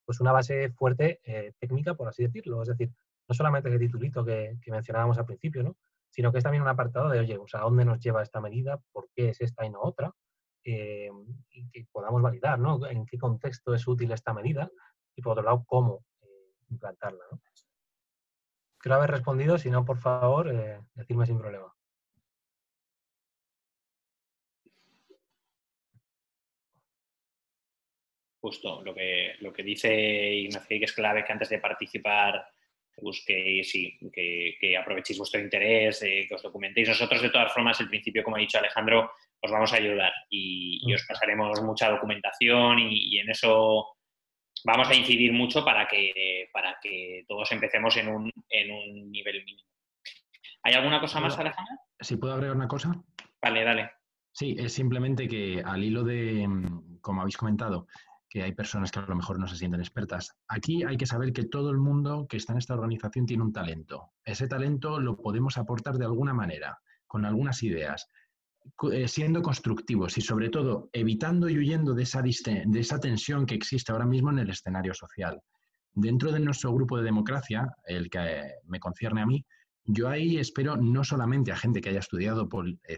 pues una base fuerte técnica, por así decirlo. Es decir, no solamente ese titulito que mencionábamos al principio, ¿no? Sino que es también un apartado de, oye, o sea, ¿a dónde nos lleva esta medida? ¿Por qué es esta y no otra? Y que podamos validar, ¿no? En qué contexto es útil esta medida y, por otro lado, cómo implantarla, ¿no? Creo haber respondido, si no, por favor, decidme sin problema. Justo, lo que dice Ignacio, que es clave que antes de participar busquéis, sí, que aprovechéis vuestro interés, que os documentéis. Nosotros, de todas formas, el principio, como ha dicho Alejandro, os vamos a ayudar y os pasaremos mucha documentación y en eso vamos a incidir mucho para que todos empecemos en un nivel mínimo. ¿Hay alguna cosa más, Alejandro? ¿Sí puedo agregar una cosa? Vale, dale. Sí, es simplemente que al hilo de, como habéis comentado, que hay personas que a lo mejor no se sienten expertas. Aquí hay que saber que todo el mundo que está en esta organización tiene un talento. Ese talento lo podemos aportar de alguna manera, con algunas ideas, siendo constructivos y sobre todo evitando y huyendo de esa tensión que existe ahora mismo en el escenario social. Dentro de nuestro grupo de democracia, el que me concierne a mí, yo ahí espero no solamente a gente que haya estudiado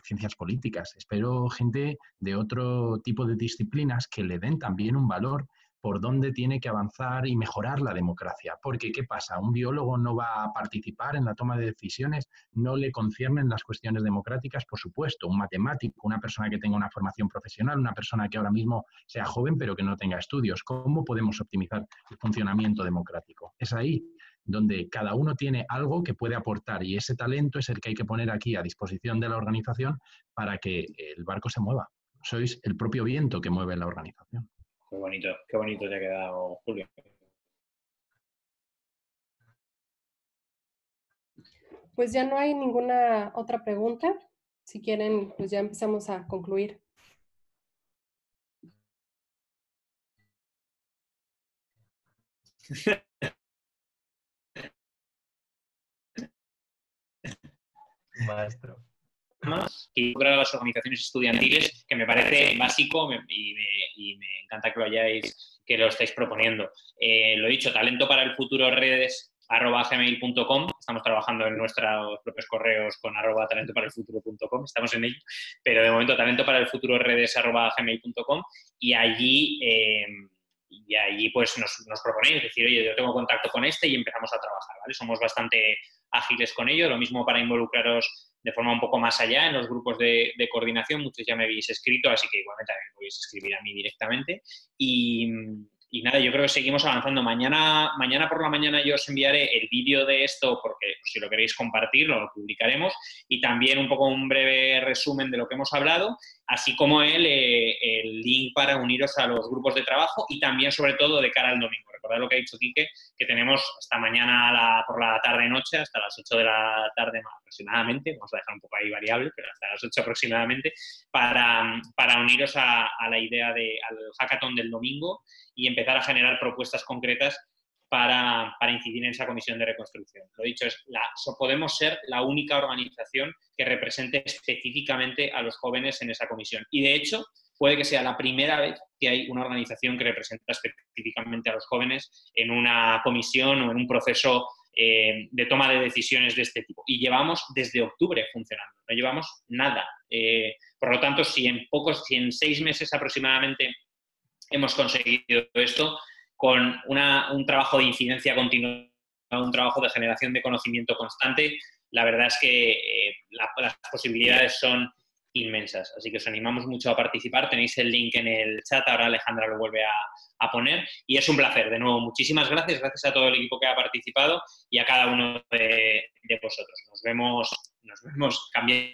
ciencias políticas, espero gente de otro tipo de disciplinas que le den también un valor por dónde tiene que avanzar y mejorar la democracia. Porque, ¿qué pasa? Un biólogo no va a participar en la toma de decisiones, no le conciernen las cuestiones democráticas, por supuesto. Un matemático, una persona que tenga una formación profesional, una persona que ahora mismo sea joven pero que no tenga estudios. ¿Cómo podemos optimizar el funcionamiento democrático? Es ahí donde cada uno tiene algo que puede aportar y ese talento es el que hay que poner aquí a disposición de la organización para que el barco se mueva. Sois el propio viento que mueve la organización. Qué bonito te ha quedado, Julio. Pues ya no hay ninguna otra pregunta. Si quieren, pues ya empezamos a concluir. Maestro. Y para las organizaciones estudiantiles, que me parece básico y me encanta que lo estáis proponiendo. Lo he dicho, talento para el futuro redes@gmail.com. Estamos trabajando en nuestros propios correos con @talentoparaelfuturo.com, estamos en ello, pero de momento talento para el futuro redes@gmail.com y allí pues nos proponéis, decir, oye, yo tengo contacto con este y empezamos a trabajar, ¿vale? Somos bastante ágiles con ello, lo mismo para involucraros de forma un poco más allá en los grupos de coordinación. Muchos ya me habéis escrito, así que igualmente también podéis escribir a mí directamente. Y nada, yo creo que seguimos avanzando. Mañana por la mañana yo os enviaré el vídeo de esto, porque pues, si lo queréis compartir, lo publicaremos, y también un poco un breve resumen de lo que hemos hablado, así como el link para uniros a los grupos de trabajo y también, sobre todo, de cara al domingo. Recordad lo que ha dicho Quique, que tenemos hasta mañana por la tarde-noche, hasta las 8 de la tarde aproximadamente, vamos a dejar un poco ahí variable, pero hasta las 8 aproximadamente, para uniros a la idea al hackathon del domingo y empezar a generar propuestas concretas para incidir en esa comisión de reconstrucción. Lo dicho, podemos ser la única organización que represente específicamente a los jóvenes en esa comisión. Y, de hecho, puede que sea la primera vez que hay una organización que representa específicamente a los jóvenes en una comisión o en un proceso de toma de decisiones de este tipo. Y llevamos desde octubre funcionando, no llevamos nada. Por lo tanto, si en 6 meses aproximadamente hemos conseguido esto, con un trabajo de incidencia continua, un trabajo de generación de conocimiento constante, la verdad es que las posibilidades son inmensas. Así que os animamos mucho a participar. Tenéis el link en el chat, ahora Alejandra lo vuelve a poner. Y es un placer. De nuevo, muchísimas gracias. Gracias a todo el equipo que ha participado y a cada uno de vosotros. Nos vemos cambiando